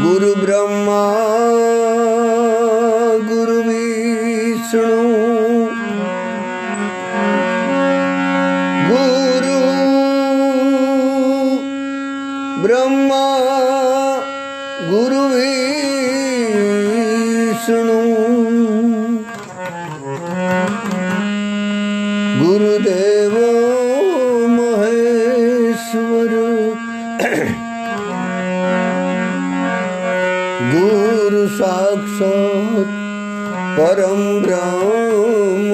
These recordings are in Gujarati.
गुरु ब्रह्मा गुरु विष्णु गुरु ब्रह्मा गुरु विष्णु गुरुदेव महेश्वर गुरु साक्षात् परम ब्रह्म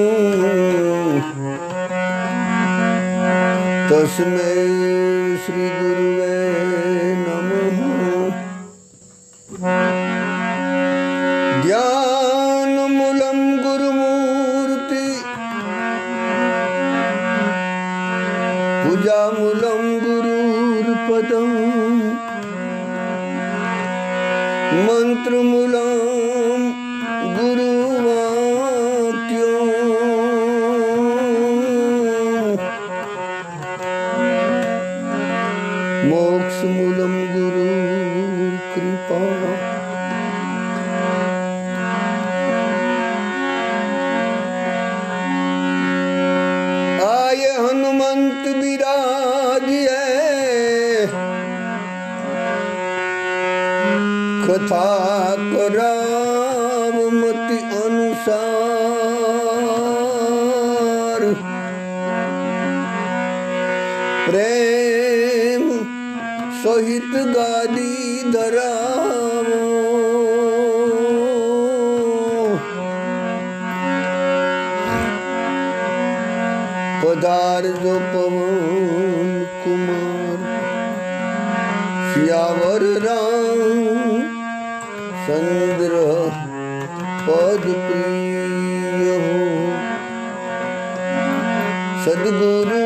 तस्मै श्री गुरुवे नमः। ध्यान मूलम गुरुमूर्ति पूजा मूलम गुरुर्पदम मंत्र मूलम गुरुवाक्यम मोक्ष मूलम गुरु कृपा। आये हनुमंत विराजिए कथा कराव मति अनुसार प्रेम सहित गादी धरावो पधार जो पवन कुमार सियावर राम चंद्र पद प्रिय हो। सद्गुरु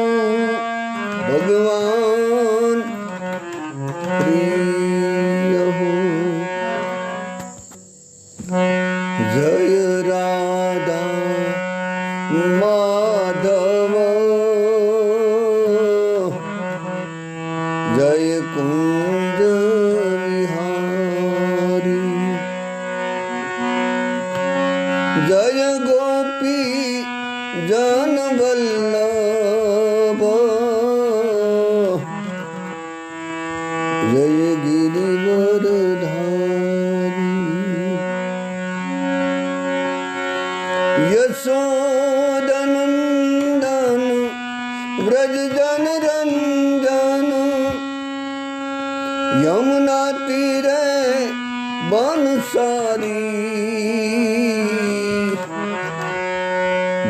भगवान प्रिय हो। जय राधा माधव जय कुंज विहारी जय गोपी जन वल्लभ जय गिरिवरधारी यशोदनंदन व्रज जन रंजन यमुना तीरे बंसारी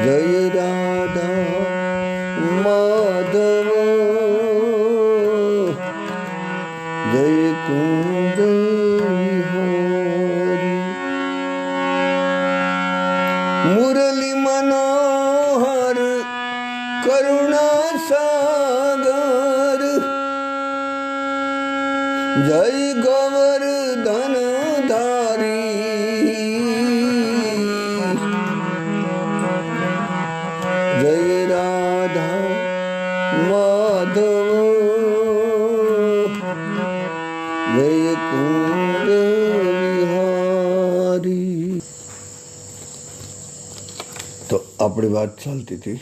जय राधा माधव जय कुंज विहारी। मुरली मनोहर करुणा सागर जय गोवर्धन धारी जय राधा माधव जय कुंज विहारी। तो अपनी बात चलती थी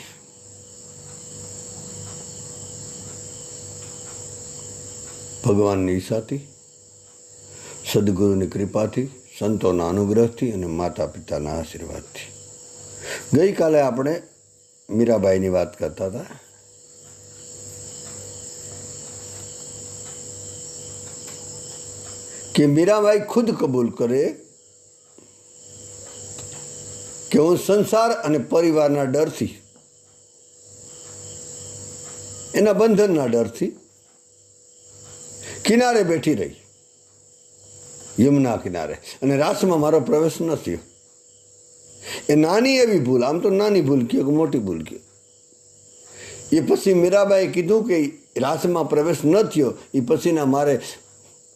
ભગવાનની ઈચ્છાથી સદગુરુની કૃપાથી સંતોના અનુગ્રહથી અને માતા પિતાના આશીર્વાદથી ગઈકાલે આપણે મીરાબાઈની વાત કરતા હતા કે મીરાબાઈ ખુદ કબૂલ કરે કે હું સંસાર અને પરિવારના ડરથી એના બંધનના ડરથી કિનારે બેઠી રહી યમુના કિનારે અને રાસમાં મારો પ્રવેશ ન થયો. એ નાની એવી ભૂલ, આમ તો નાની ભૂલ કયો કે મોટી ભૂલ કયો. એ પછી મીરાબાઈએ કીધું કે રાસમાં પ્રવેશ ન થયો એ પછીના મારે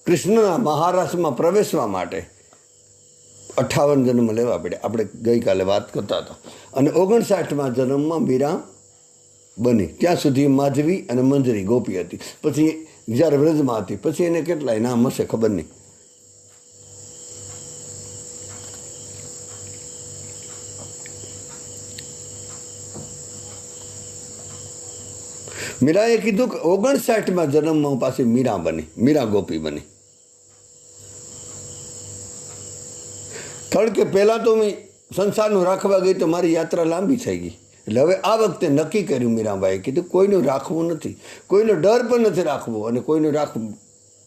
કૃષ્ણના મહારાસમાં પ્રવેશવા માટે 58 જન્મ લેવા પડ્યા. આપણે ગઈકાલે વાત કરતા હતા. અને 59માં જન્મમાં મીરા બની. ત્યાં સુધી માધવી અને મંજરી ગોપી હતી. પછી જ્યારે વ્રજમાં હતી પછી એને કેટલાય નામ હશે ખબર નહીં. મીરાએ કીધું કે 59માં જન્મમાં હું પાછી મીરા બની, મીરા ગોપી બની. કારણ કે પહેલાં તો મેં સંસારનું રાખવા ગઈ તો મારી યાત્રા લાંબી થઈ ગઈ. એટલે હવે આ વખતે નક્કી કર્યું મીરાબાઈએ કીધું કોઈનું રાખવું નથી, કોઈનો ડર પણ નથી રાખવો અને કોઈનું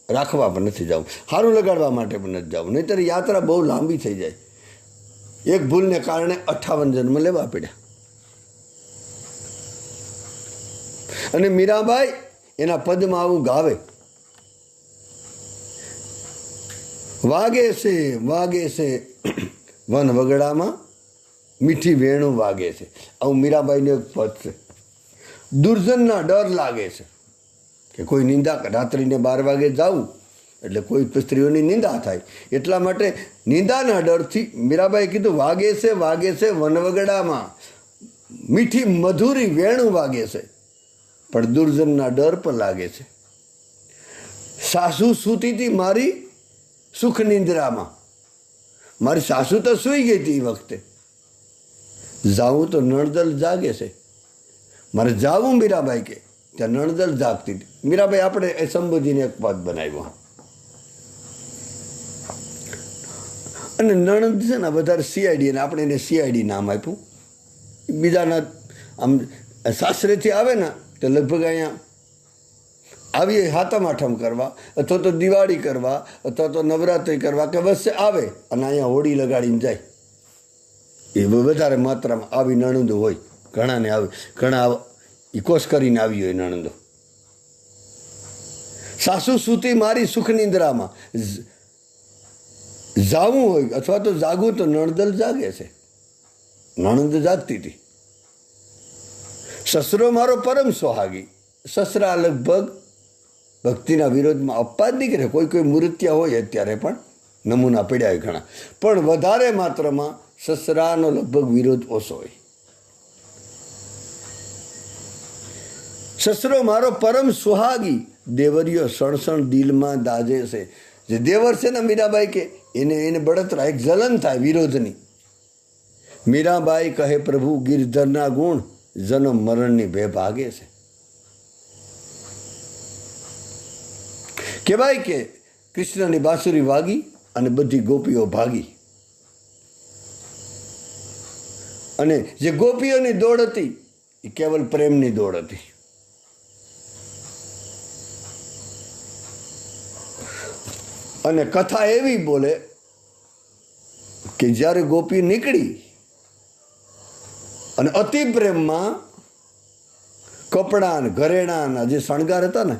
રાખવા પણ નથી જવું, સારું લગાડવા માટે પણ નથી જવું, નહીંતર યાત્રા બહુ લાંબી થઈ જાય. એક ભૂલને કારણે 58 જન્મ લેવા પડ્યા. અને મીરાબાઈ એના પદમાં આવું ગાવે, વાગે છે વન વગડામાં મીઠી વેણું વાગે છે. આવું મીરાબાઈનું એક પદ છે. દુર્જનના ડર લાગે છે કે કોઈ નિંદા, રાત્રિને 12 વાગે જવું એટલે કોઈ સ્ત્રીઓની નિંદા થાય, એટલા માટે નિંદાના ડરથી મીરાબાઈ કીધું વાગે છે વનવગડામાં મીઠી મધુરી વેણું વાગે છે, પણ દુર્જનના ડર પણ લાગે છે. સાસુ સૂતી હતી મારી સુખ નિંદ્રામાં, મારી સાસુ તો સૂઈ ગઈ હતી એ વખતે, જાવું તો નણદલ જાગે છે, મારે જાવું મીરાબાઈ કે ત્યાં નણદલ જાગતી હતી. મીરાબાઈ આપણે એ સંબોધીને એક પદ બનાવ્યો. અને નણંદ છે ને વધારે સીઆઈડી, અને આપણે એને સીઆઈડી નામ આપ્યું. બીજાના આમ સાસરેથી આવે ને તો લગભગ અહીંયા આવીએ હાથમ આઠમ કરવા અથવા તો દિવાળી કરવા અથવા તો નવરાત્રિ કરવા કે બસ આવે અને અહીંયા હોળી લગાડીને જાય. એ વધારે માત્રામાં આવી નણંદો હોય, ઘણાને આવે, ઘણા એ કોશ કરીને આવી હોય નણંદો. સાસુ સૂતી મારી સુખ નિંદ્રામાં, જાવું હોય અથવા તો જાગવું તો નણદલ જાગે છે, નણંદ જાગતી હતી. સસરો મારો પરમ સોહાગી, સસરા લગભગ ભક્તિના વિરોધમાં અપવાદ નહીં કરે. કોઈ મૂર્ત્યા હોય અત્યારે પણ નમૂના પડ્યા હોય ઘણા, પણ વધારે માત્રામાં સસરાનો લગભગ વિરોધ ઓછો હોય. સસરો મારો પરમ સુહાગી, દેવરીઓ સણસણ દિલમાં દાજે છે. જે દેવર છે ને મીરાબાઈ કે એને બળતરા, એક જલન થાય વિરોધની. મીરાબાઈ કહે પ્રભુ ગિરધરના ગુણ, જન્મ મરણની બે ભાગે છે. કહેવાય કે કૃષ્ણની બાંસુરી વાગી અને બધી ગોપીઓ ભાગી. અને જે ગોપીઓની દોડ હતી એ કેવલ પ્રેમની દોડ હતી. અને કથા એવી બોલે કે જ્યારે ગોપી નીકળી અને અતિ પ્રેમમાં કપડાં ઘરેણાં જે શણગાર હતા ને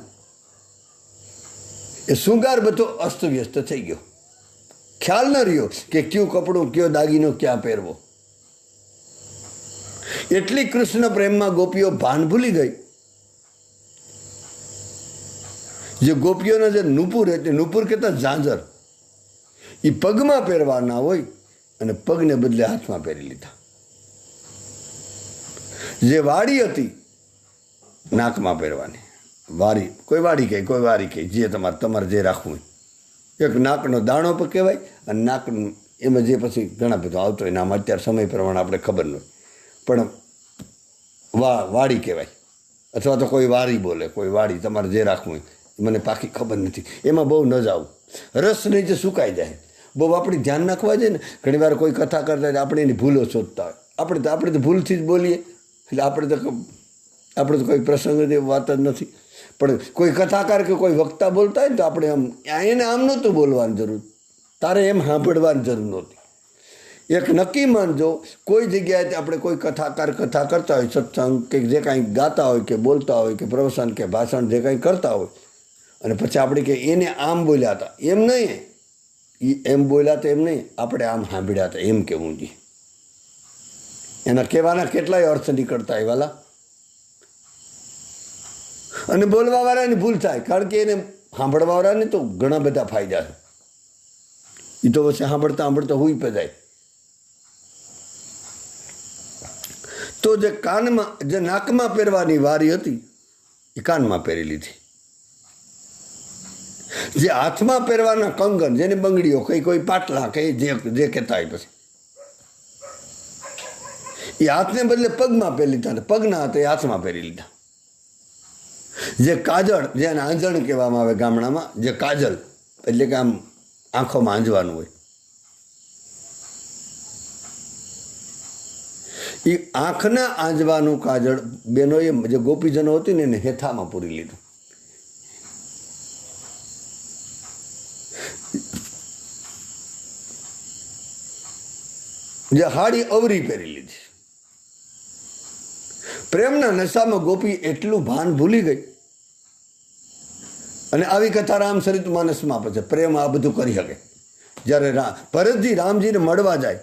એ શૃંગાર બધો અસ્તવ્યસ્ત થઈ ગયો. ખ્યાલ ન રહ્યો કે કયું કપડું, કયો દાગીનો ક્યાં પહેરવો. એટલી કૃષ્ણ પ્રેમમાં ગોપીઓ ભાન ભૂલી ગઈ. જે ગોપીઓના જે નુપુર એટલે નુપુર કહેતા ઝાંઝર, એ પગમાં પહેરવાના હોય અને પગને બદલે હાથમાં પહેરી લીધા. જે વાડી હતી નાકમાં પહેરવાની, વારી કોઈ વાડી કહે, કોઈ વારી કહે, જે તમારે જે રાખવું હોય. એક નાકનો દાણો પણ કહેવાય અને નાક એમાં જે પછી ઘણા બધો આવતો હોય, નામ અત્યારે સમય પ્રમાણે આપણે ખબર ન હોય, પણ વાડી કહેવાય. અથવા તો કોઈ વારી બોલે, કોઈ વાડી, તમારે જે રાખવું હોય. મને પાકી ખબર નથી, એમાં બહુ ન જાવું. રસ નહીં જે સુકાઈ જાય. બહુ આપણે ધ્યાન નાખવા જાય ને, ઘણી વાર કોઈ કથા કરતા હોય આપણે એની ભૂલો શોધતા હોય. આપણે તો ભૂલથી જ બોલીએ, એટલે આપણે તો કોઈ પ્રસંગ વાત જ નથી. પણ કોઈ કથાકાર કે કોઈ વક્તા બોલતા હોય ને તો આપણે એને આમ નહોતું બોલવાની જરૂર, તારે એમ સાંભળવાની જરૂર નહોતી. એક નક્કી માનજો, કોઈ જગ્યાએ આપણે કોઈ કથાકાર કથા કરતા હોય, સત્સંગ કે જે કાંઈ ગાતા હોય કે બોલતા હોય કે પ્રવચન કે ભાષણ જે કાંઈ કરતા હોય, અને પછી આપણે કે એને આમ બોલ્યા હતા, એમ નહીં, એમ બોલ્યા હતા એમ નહીં, આપણે આમ સાંભળ્યા હતા એમ કહેવું જોઈએ. એના કહેવાના કેટલાય અર્થ નીકળતા હોય વાલા. અને બોલવાવાળાની ભૂલ થાય, કારણ કે એને સાંભળવાવાળાને તો ઘણા બધા ફાયદા છે. એ તો પછી સાંભળતા હુઈ પે જાય. તો જે કાનમાં, જે નાકમાં પહેરવાની વારી હતી એ કાનમાં પહેરી લીધી. જે હાથમાં પહેરવાના કંગન, જેની બંગડીઓ કઈ, કોઈ પાટલા કઈ, જે કહેતા હોય, પછી એ હાથને બદલે પગમાં પહેરી લીધા, પગના હતા એ હાથમાં પહેરી લીધા. જે કાજળ, જેને આંજણ કહેવામાં આવે ગામડામાં, જે કાજલ એટલે કે આમ આંખોમાં આંજવાનું હોય, એ આંખના આંજવાનું કાજળ બેનોએ, જે ગોપીજનો હતી ને, એને હેથામાં પૂરી લીધું. જે હાડી અવરી પહેરી લીધી. પ્રેમના નશામાં ગોપી એટલું ભાન ભૂલી ગઈ. અને આવી કથા રામચરિત માનસમાં આપે છે. પ્રેમ આ બધું કરી શકે. જ્યારે ભરતજી રામજીને મળવા જાય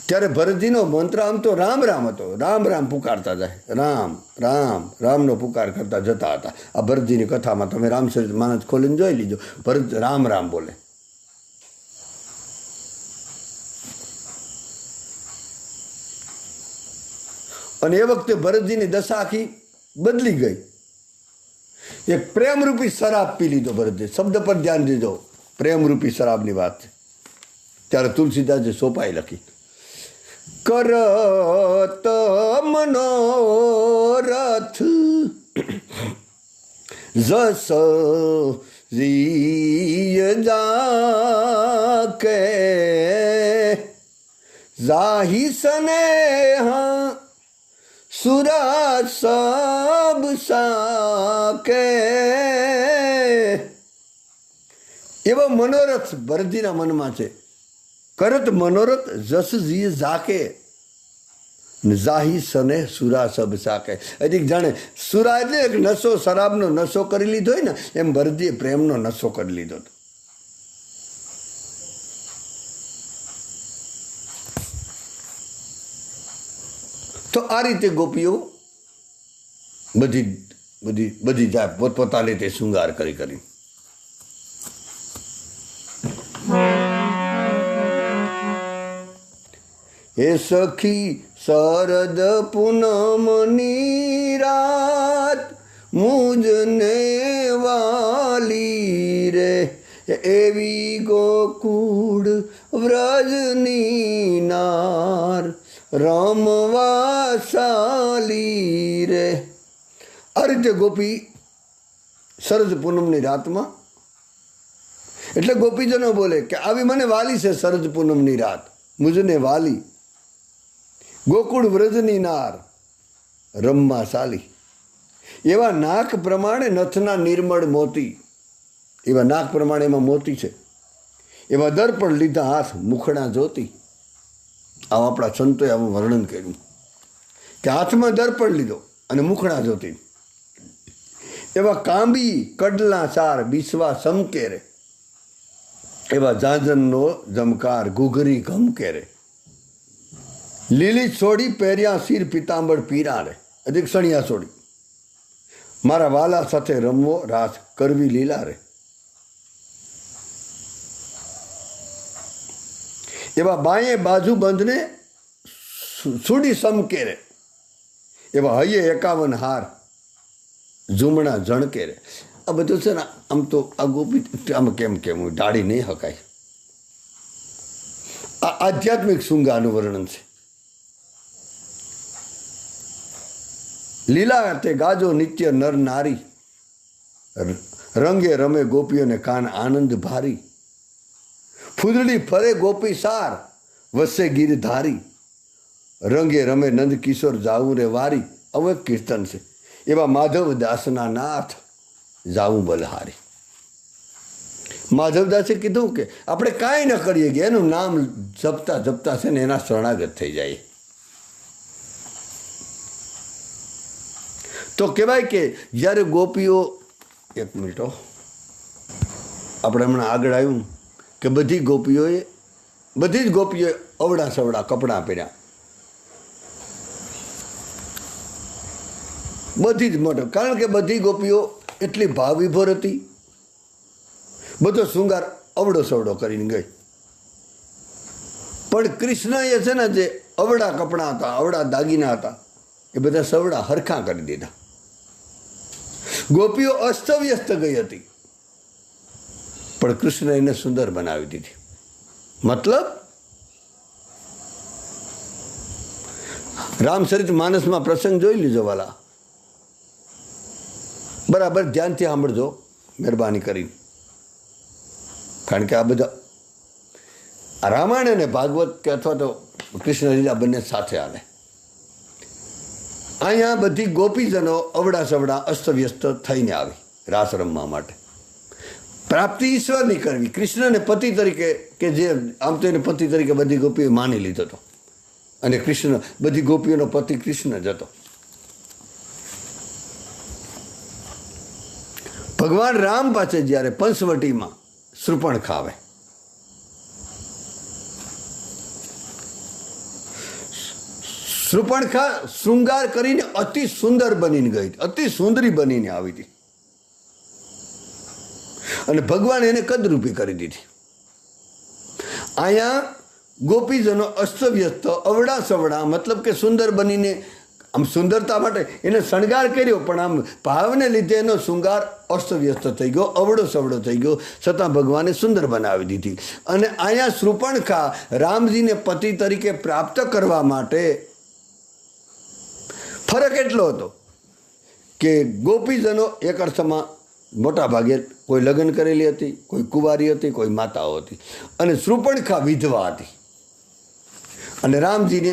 ત્યારે ભરતજીનો મંત્ર આમ તો રામ રામ હતો. રામ રામ પુકારતા જાય, રામ રામ રામનો પુકાર કરતા જતા હતા. આ ભરતજીની કથામાં તમે રામચરિત માનસ ખોલીને જોઈ લીજો. ભરત રામ રામ બોલે. અને એ વખતે ભરતજીની દશા આખી બદલી ગઈ. એક પ્રેમરૂપી શરાબ પી લીધો ભરતજી. શબ્દ પર ધ્યાન દેજો, પ્રેમરૂપી શરાબની વાત છે. ત્યારે તુલસીદાસે સોપાઈ લખી, કરત મનોરથ જસ જીય જાકે જાહી સ્નેહ સુરા સબ સાકે. એવો મનોરથ ભરતજીના મનમાં છે. કરત મનોરથ જસ જી જાકે જાહી સને સુરા સબ સાકે. હજી જાણે સુરા એટલે એક નશો, શરાબનો નશો કરી લીધો હોય ને, એમ ભરતજીએ પ્રેમનો નશો કરી લીધો હતો. તો આ રીતે ગોપીઓ બધી જાય પોતપોતાની રીતે શૃંગાર કરી કરી. હે સખી શરદ પૂનમની રાત મુજને વાલી રે, એવી ગોકુળ વ્રજની નાર રમવા સાલી રે. આ રીતે ગોપી શરદ પૂનમની રાતમાં, એટલે ગોપીજનો બોલે કે આવી મને વાલી છે શરદ પૂનમની રાત, મુજને વાલી ગોકુળ વ્રજની નાર રમવા સાલી. એવા નાક પ્રમાણે નથના નિર્મળ મોતી, એવા નાક પ્રમાણે એમાં મોતી છે. એવા દર્પણ લીધા હાથ મુખડા જોતી. આવું આપણા સંતોએ આવું વર્ણન કર્યું કે હાથમાં દર્પણ લીધો અને મુખડા જોતી. એવા કાંબી કડલા ચાર બીસવા સમકેરે, એવા જાજનનો જમકાર ઘૂઘરી ઘમકેરે. લીલી છોડી પહેર્યા શિર પિતાંબર પીરા રે, અધિક સણિયા છોડી. મારા વાલા સાથે રમવો રાસ કરવી લીલા રે. એવા બાયે બાજુ બંધને સુડી સમકેરે, એવા હૈયે 51 હાર ઝૂમણા જણકેરે. આ બધું છે ને, આમ તો આ ગોપી આમ કેમ ડાળી નહીં હકાય. આ આધ્યાત્મિક શૃંગારનું વર્ણન છે. લીલા તે ગાજો નિત્ય નર નારી, રંગે રમે ગોપીઓને કાન આનંદ ભારી. ફૂદડી ફરે ગોપી સાર વસે ગીરધારી, રંગે રમે નંદ કિશોર જાવું રે વારી. આવું એક કીર્તન છે. એવા માધવ દાસના નાથ જાવું બલહારી. માધવદાસે કીધું કે આપણે કાંઈ ન કરીએ કે એનું નામ જપતા જપતા છે ને એના શરણાગત થઈ જાય. તો કહેવાય કે જ્યારે ગોપીઓ, એક મિનિટ, આપણે હમણાં આગળ આવ્યું કે બધી જ ગોપીઓએ અવડા સવડા કપડાં પહેર્યા. બધી જ મોટો, કારણ કે બધી ગોપીઓ એટલી ભાવ વિભોર હતી. બધો શૃંગાર અવડો સવડો કરીને ગઈ. પણ કૃષ્ણએ છે ને જે અવડા કપડાં હતા, અવડા દાગીના હતા, એ બધા સવડા હરખા કરી દીધા. ગોપીઓ અસ્તવ્યસ્ત ગઈ હતી, પણ કૃષ્ણ એને સુંદર બનાવી દીધી. મતલબ રામચરિત માનસમાં પ્રસંગ જોઈ લીધો વાલા. બરાબર ધ્યાનથી સાંભળજો મહેરબાની કરીને, કારણ કે આ બધા રામાયણ અને ભાગવત કે અથવા તો કૃષ્ણ લીલા બંને સાથે આવે. અહીંયા બધી ગોપીજનો અવડા સવડા અસ્તવ્યસ્ત થઈને આવી રાસ રમવા માટે. પ્રાપ્તિ ઈશ્વરની કરવી, કૃષ્ણને પતિ તરીકે, કે જે આમ તો એને પતિ તરીકે બધી ગોપીઓ માની લીધો હતો, અને કૃષ્ણ બધી ગોપીઓનો પતિ કૃષ્ણ જ હતો. ભગવાન રામ પાસે જ્યારે પંચવટીમાં શૃપણખા આવે, શૃપણખા શૃંગાર કરીને અતિ સુંદર બનીને ગઈ, અતિ સુંદરી બનીને આવી હતી, અને ભગવાન એને કદરૂપી કરી દીધી. અહીંયા ગોપીજનો અસ્તવ્યસ્ત અવડા સવડા, મતલબ કે સુંદર બનીને, આમ સુંદરતા માટે એને શણગાર કર્યો, પણ આમ ભાવને લીધે એનો શૃંગાર અસ્તવ્યસ્ત થઈ ગયો, અવડો સવડો થઈ ગયો, છતાં ભગવાને સુંદર બનાવી દીધી. અને અહીંયા શૃપણખા રામજીને પતિ તરીકે પ્રાપ્ત કરવા માટે ફરક એટલો હતો કે ગોપીજનો એક અર્થમાં મોટા ભાગે કોઈ લગ્ન કરેલી હતી, કોઈ કુંવારી હતી, કોઈ માતાઓ હતી, અને શૃપણખા વિધવા હતી. અને રામજીને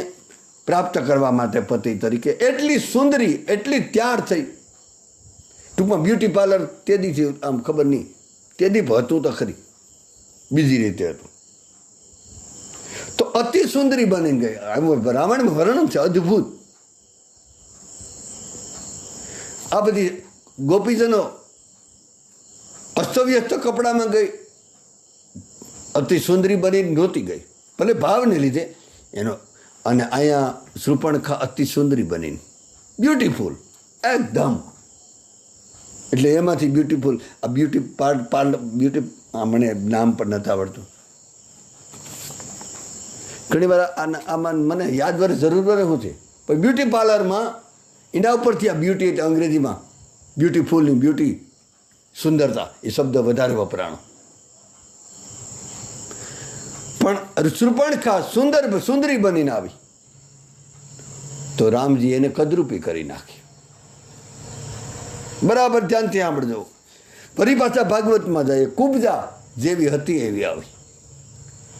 પ્રાપ્ત કરવા માટે પતિ તરીકે એટલી સુંદરી, એટલી તૈયાર થઈ, ટૂંકમાં બ્યુટી પાર્લર તેદીથી આમ ખબર નહીં, તેદી હતું તો ખરી, બીજી રીતે હતું, તો અતિ સુંદરી બની ગઈ. રામાયણમાં વર્ણન છે અદ્ભુત. આ બધી ગોપીજનો અસ્તવ્યસ્ત કપડામાં ગઈ, અતિ સુંદરી બની નહોતી ગઈ, ભલે ભાવને લીધે એનો. અને અહીંયા શૃપણખા અતિ સુંદરી બનીને બ્યુટીફુલ એકદમ. એટલે એમાંથી બ્યુટીફુલ, આ બ્યુટી મને નામ પણ નથી આવડતું. ઘણી વાર આમાં મને યાદ વરે જરૂર વરે શું છે, પણ બ્યુટી પાર્લરમાં એના ઉપરથી આ બ્યુટી એટલે અંગ્રેજીમાં બ્યુટીફુલની બ્યુટી, સુંદરતા એ શબ્દ વધારે વપરાણો. પણ શૃપણખા સુંદરી બનીને આવી તો રામજી એને કદરૂપી કરી નાખી. બરાબર ધ્યાનથી સાંભળજો. ફરી પાછા ભાગવતમાં જઈએ. કુબજા જેવી હતી એવી આવી.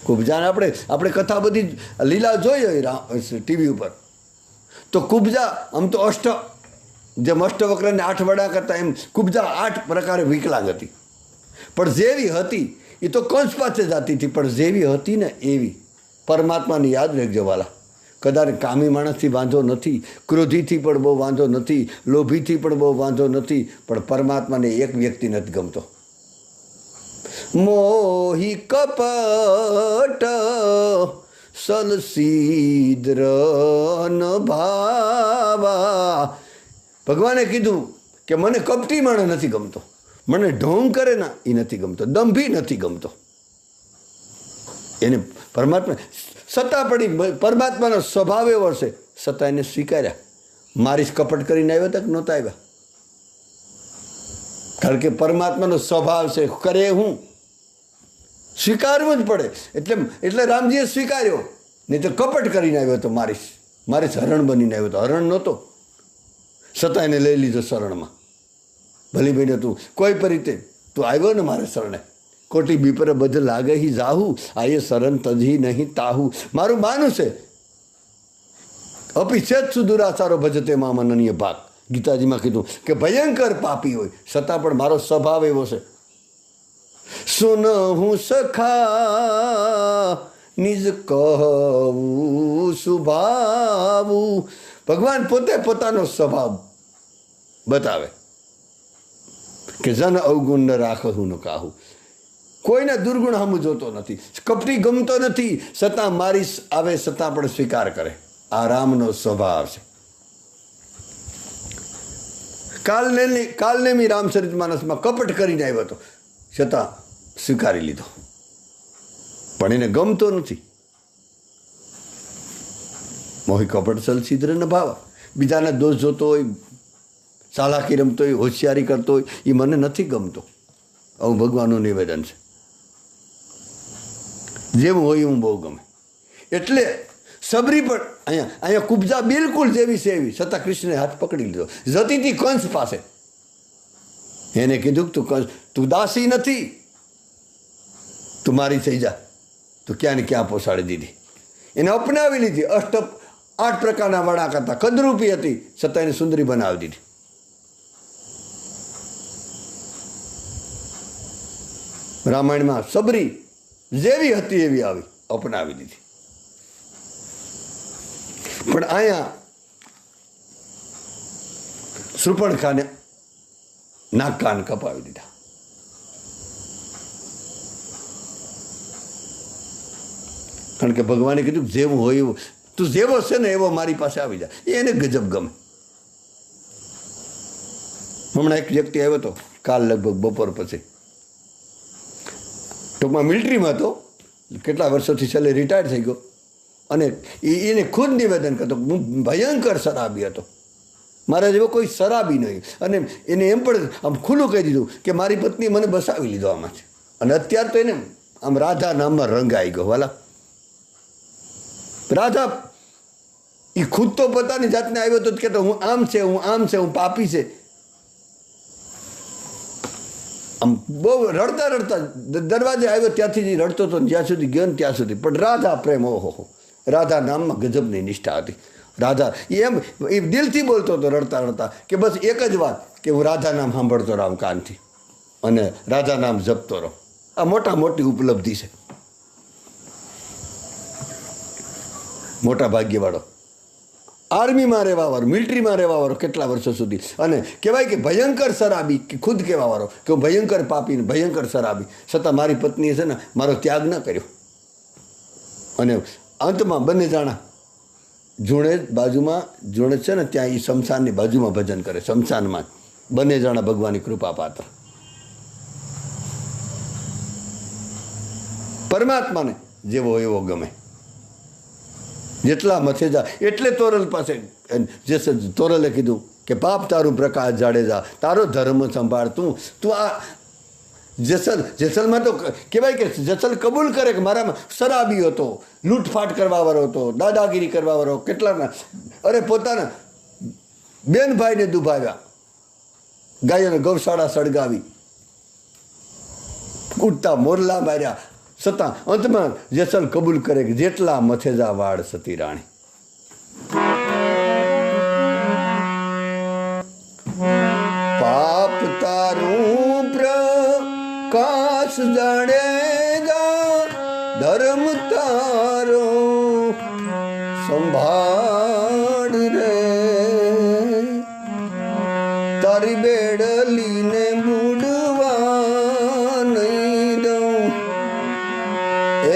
કુબજાને આપણે કથા બધી લીલા જોઈ હોય ટીવી ઉપર, તો કુબજા આમ તો જેમ અષ્ટવક્રને 8 વડા કરતા એમ કુબજા 8 પ્રકારે વિકલાંગ હતી, પણ જેવી હતી એ તો કંસ પાસે જતી હતી, પણ જેવી હતી ને એવી. પરમાત્માને યાદ રાખજો વાલા, કદાચ કામી માણસથી વાંધો નથી, ક્રોધીથી પણ બહુ વાંધો નથી, લોભીથી પણ બહુ વાંધો નથી, પણ પરમાત્માને એક વ્યક્તિ નથી ગમતો. મોહી કપટ સલસીદ્ર ભાવા. ભગવાને કીધું કે મને કપટી માણસ નથી ગમતો, મને ઢોંગ કરે ના એ નથી ગમતો, દંભી નથી ગમતો. એને પરમાત્મા સત્તા પડી, પરમાત્માનો સ્વભાવ એવો છે, છતાં એને સ્વીકાર્યા. મારી જ કપટ કરીને આવ્યા હતા કે નહોતા આવ્યા? કારણ કે પરમાત્માનો સ્વભાવ છે, કરે હું સ્વીકારવું જ પડે. એટલે રામજીએ સ્વીકાર્યો, નહીં તો કપટ કરીને આવ્યો હતો, મારી હરણ બનીને આવ્યો હતો. હરણ નહોતો, છતાં એને લઈ લીધો શરણમાં. ભલી ભાઈને તું કોઈ પણ રીતે તું આવ્યો ને મારે શરણે, કોટી બીપર બધ લાગે હી જાહુ, આ એ શરણ તજી નહીં તાહુ. મારું માનું છે અપિછેદ સુદુરાચારો ભજતે માં અનન્ય ભાગ. ગીતાજીમાં કીધું કે ભયંકર પાપી હોય છતાં પણ મારો સ્વભાવ એવો છે. સુન હું સખા નિજ કહું સુભાવું. ભગવાન પોતે પોતાનો સ્વભાવ બતાવે કે જન અવગુણ ન રાખું ન કાહું. કોઈને દુર્ગુણ હમ જોતો નથી, કપટી ગમતો નથી, છતાં મારી આવે છતાં પણ સ્વીકાર કરે. આ રામનો સ્વભાવ છે. કાલનેમી રામચરિત માનસમાં કપટ કરીને આવ્યો હતો, છતાં સ્વીકારી લીધો, પણ એને ગમતો નથી. મોહી કપટ સલસીદ્ર ન ભાવા. બીજાના દોષ જોતો હોય, ચાલાકી રમતો હોય, હોશિયારી કરતો હોય, એ મને નથી ગમતો. આવું ભગવાનનું નિવેદન છે. જેવું હોય હું બહુ ગમે. એટલે સબરી પણ અહીંયા કુબજા બિલકુલ જેવી છે એવી, છતાં કૃષ્ણે હાથ પકડી લીધો. જતી હતી કંસ પાસે, એને કીધું કે તું દાસી નથી, તું મારી થઈ જા. તો ક્યાં ને ક્યાં પહોંચાડી દીધી. એને અપનાવી લીધી. 8 પ્રકારના વડાક હતા, કદરૂપી હતી, છતાં એને સુંદરી બનાવી દીધી. રામાયણમાં સબરી જેવી હતી એવી આવી, અપનાવી દીધી. પણ અહીંયા શૂર્પણખાને નાક કાન કપાવી દીધા. કારણ કે ભગવાને કીધું જેવું હોય એવું, તું જેવો છે ને એવો મારી પાસે આવી જાય. એને ગજબ ગમે. હમણાં એક વ્યક્તિ આવ્યો હતો કાલ લગભગ બપોર પછી, ટૂંકમાં મિલિટરીમાં હતો, કેટલા વર્ષોથી છેલ્લે રિટાયર થઈ ગયો, અને એને ખુદ નિવેદન કરતો હું ભયંકર શરાબી હતો, મારા જેવો કોઈ શરાબી નહીં. અને એને એમ પણ આમ ખુલ્લું કહી દીધું કે મારી પત્ની મને બસાવી લીધો આમાં છે. અને અત્યારે તો એને આમ રાધા નામમાં રંગ આવી ગયો. વાલા રાધા એ ખુદ તો પોતાની જાતને આવ્યો તો કહેતો હું આમ છે, હું આમ છે, હું પાપી છે. આમ બહુ રડતા રડતા દરવાજે આવ્યો ત્યાંથી જ રડતો હતો, જ્યાં સુધી ગયો ને ત્યાં સુધી. પણ રાધા પ્રેમ, ઓહો, રાધા નામમાં ગજબની નિષ્ઠા હતી. રાધા એમ એ દિલથી બોલતો હતો રડતા રડતા કે બસ એક જ વાત કે હું રાધા નામ સાંભળતો રહું કાનથી અને રાધા નામ જપતો રહું. આ મોટી ઉપલબ્ધિ છે. મોટા ભાગ્યવાળો આર્મીમાં રહેવાવાળો, મિલિટરીમાં રહેવાવાળો કેટલા વર્ષો સુધી, અને કહેવાય કે ભયંકર શરાબી, કે ખુદ કહેવાવાળો કે હું ભયંકર પાપી, ભયંકર શરાબી, છતાં મારી પત્નીએ છે ને મારો ત્યાગ ન કર્યો. અને અંતમાં બંને જાણા જુણેજ છે ને ત્યાં એ શમશાનની બાજુમાં ભજન કરે, શમશાનમાં બંને જણા ભગવાનની કૃપા પાત્ર. પરમાત્માને જેવો એવો ગમે. જેટલા મથે જા એટલે તોરલ પાસે તોરલે કીધું કે પાપ તારું પ્રકાશ જાડેજા, તારો ધર્મ સંભાળ, તું આ જેસલમાં તો કહેવાય કે જેસલ કબૂલ કરે કે મારામાં શરાબી હતો, લૂંટફાટ કરવાવાળો હતો, દાદાગીરી કરવાવાળો, કેટલાના અરે પોતાના બેન ભાઈને દુભાવ્યા, ગાયોને ગૌશાળા સળગાવી, ઉડતા મોરલા માર્યા, છતાં અંતમાં જેસલ કબૂલ કરે કે જેટલા મથેજા વાળ સતી રાણી. પાપ તારું પ્રકાશ જાડેજા, ધર્મ તારો સંભાળ રે, તારી બેડલીને બુડવા નહીં દઉં,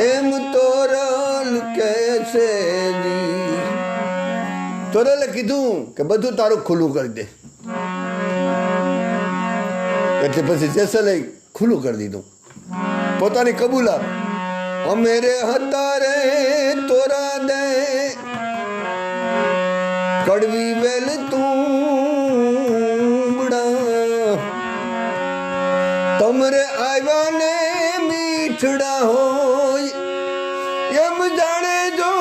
એમ તોરલ કે છે. તોરલે કીધું કે બધું તારું ખુલ્લું કરી દે. એટલે પછી જેસલે ખુલ્લું કરી દીધું, પોતાની કબૂલાત. અમેરે હતા રે તોરા દે, કડવી વેલ તું બડા, તમરે આવ્યા ને મીઠડા હોય, એમ જાણે જો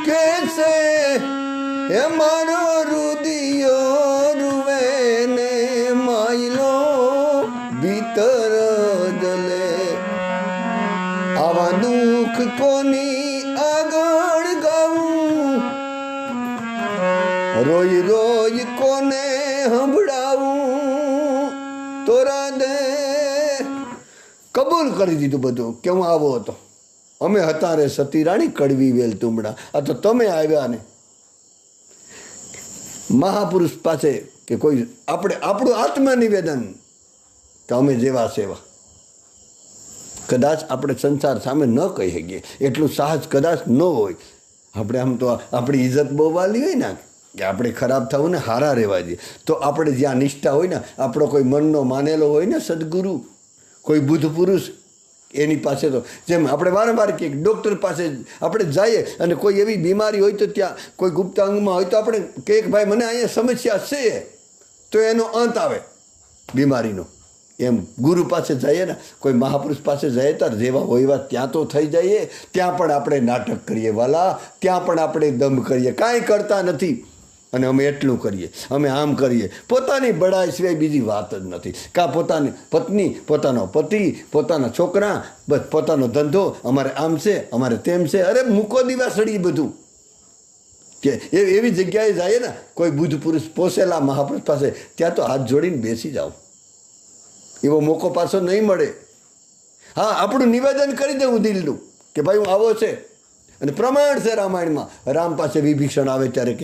કે છે એ મારો રુદિયો રૂવે ને માયલો ભીતર જલે. આવા દુઃખ કોની આગળ ગાવું, રોય રોય કોને સંભળાવું. તોરા દે કબૂલ કરી દીધું બધું કે હું આવો હતો, અમે હતા રે સતી રાણી, કડવી વેલ તુંબડા. આ તો તમે આવ્યા ને મહાપુરુષ પાસે કે કોઈ આપણું આત્મનિવેદન કે અમે જેવા સેવા. કદાચ આપણે સંસાર સામે ન કહી શકીએ, એટલું સાહસ કદાચ ન હોય. આપણે આમ તો આપણી ઇજ્જત બહુ વાલી હોય ને કે આપણે ખરાબ થવું ને હારા રહેવા દઈએ, તો આપણે જ્યાં નિષ્ઠા હોય ને, આપણો કોઈ મનનો માનેલો હોય ને સદગુરુ, કોઈ બુદ્ધ પુરુષ, એની પાસે તો જેમ આપણે વારંવાર કે ડૉક્ટર પાસે આપણે જઈએ અને કોઈ એવી બીમારી હોય તો ત્યાં કોઈ ગુપ્ત અંગમાં હોય તો આપણે કે ભાઈ મને અહીંયા સમસ્યા છે, તો એનો અંત આવે બીમારીનો. એમ ગુરુ પાસે જઈએ ને, કોઈ મહાપુરુષ પાસે જઈએ ત્યારે જેવા હોય એવા ત્યાં તો થઈ જઈએ. ત્યાં પણ આપણે નાટક કરીએ વાલા, ત્યાં પણ આપણે દમ કરીએ, કાંઈ કરતા નથી. અને અમે એટલું કરીએ, અમે આમ કરીએ. પોતાની બડાઈ સિવાય બીજી વાત જ નથી. કાં પોતાની પત્ની, પોતાનો પતિ, પોતાના છોકરા, બસ પોતાનો ધંધો, અમારે આમ છે, અમારે તેમ છે. અરે મૂકો દિવાસળી બધું. કે એવી જગ્યાએ જાય ને કોઈ બુદ્ધ પુરુષ પોસેલા મહાપુરુષ પાસે, ત્યાં તો હાથ જોડીને બેસી જાઓ. એવો મોકો પાછો નહીં મળે. હા, આપણું નિવેદન કરી દેવું દિલનું કે ભાઈ હું આવો છે. અને પ્રમાણ છે રામાયણમાં. રામ પાસે વિભીષણ આવે ત્યારે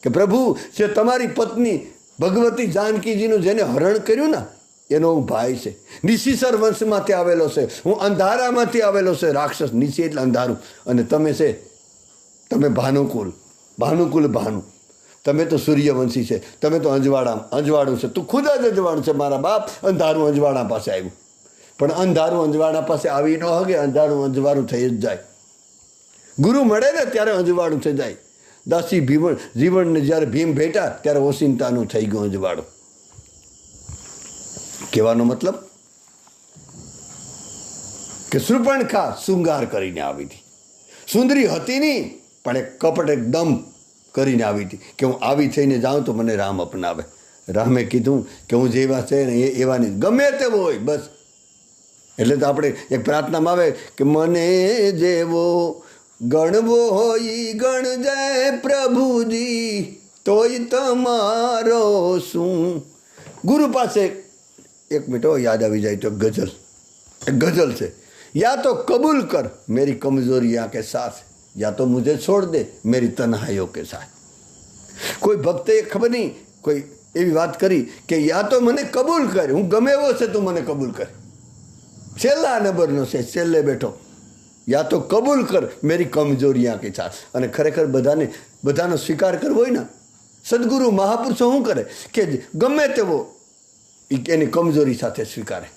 કે પ્રભુ, જે તમારી પત્ની ભગવતી જાનકીજીનું જેને હરણ કર્યું ને એનો હું ભાઈ છે. નિશિસર વંશમાંથી આવેલો છે. હું અંધારામાંથી આવેલો છે. રાક્ષસ નિશી એટલે અંધારું. અને તમે છે, તમે ભાનુકુલ ભાનુ. તમે તો સૂર્યવંશી છે. તમે તો અંજવાળું છે. તું ખુદ જ અંજવાળું છે. મારા બાપ અંધારું અંજવાળા પાસે આવ્યું. પણ અંધારું અંજવાળા પાસે આવી ન હગે. અંધારું અંજવાળું થઈ જ જાય. ગુરુ મળે ને ત્યારે અંજવાળું થઈ જાય. દાસી જીવનને જ્યારે ભીમ ભેટા ત્યારે ઓસિંતાનું થઈ ગયું અંજવાળું. કહેવાનો મતલબ કે શૃપણખા શૃંગાર કરીને આવી હતી. સુંદરી હતી નહીં, પણ એક કપટ એકદમ કરીને આવી હતી કે હું આવી થઈને જાઉં તો મને રામ અપનાવે. રામે કીધું કે હું જેવા છે ને એવા નહીં, ગમે તેવો હોય બસ. એટલે તો આપણે એક પ્રાર્થનામાં આવે કે મને જેવો ગણવો હોય ગણજે પ્રભુજી, તોય તમારો શું. ગુરુ પાસે એક મિનિટ યાદ આવી જાય તો એક ગઝલ છે. યા તો કબૂલ કર મેરી કમજોરી કે સાથ, યા તો મુझे છોડ દે મેરી તન્હાઈઓ કે સાથ. કોઈ ભક્તે ખબર નહીં કોઈ એવી વાત કરી કે યા તો મને કબૂલ કર, હું ગમે એવો છે તું મને કબૂલ કર. છેલ્લા નંબરનો છે, છેલ્લે બેઠો. યા તો કબૂલ કર મેરી કમજોરી કે સાથ. અને ખરેખર બધાનો સ્વીકાર કરવો હોય ને, સદગુરુ મહાપુરુષો શું કરે કે ગમે તેવો એની કમજોરી સાથે સ્વીકારે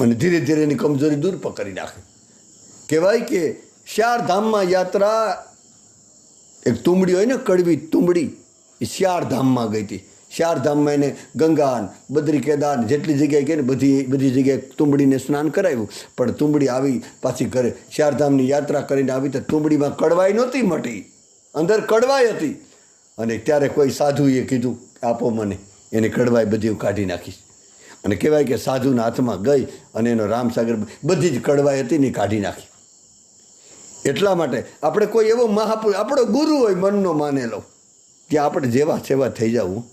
અને ધીરે ધીરે એની કમજોરી દૂર કરી નાખે. કહેવાય કે 4 ધામમાં યાત્રા, એક તુંબડી હોય ને કડવી તુંબડી, એ 4 ધામમાં ગઈ હતી. 4 ધામમાં એને ગંગા, બદ્રી, કેદાર જેટલી જગ્યાએ ગઈ ને બધી જગ્યાએ તુંબડીને સ્નાન કરાવ્યું. પણ તુંબડી આવી પાછી ઘરે 4 ધામની યાત્રા કરીને આવી તો તુંબડીમાં કડવાઈ નહોતી મટી, અંદર કડવાઈ હતી. અને ત્યારે કોઈ સાધુએ કીધું આપો મને, એને કડવાઈ બધી કાઢી નાખીશ. અને કહેવાય કે સાધુના હાથમાં ગઈ અને એનો રામસાગર બધી જ કડવાઈ હતી ને કાઢી નાખી. એટલા માટે આપણે કોઈ એવો મહાપુરુષ, આપણો ગુરુ હોય મનનો માનેલો, ત્યાં આપણે જેવા સેવા થઈ જવું,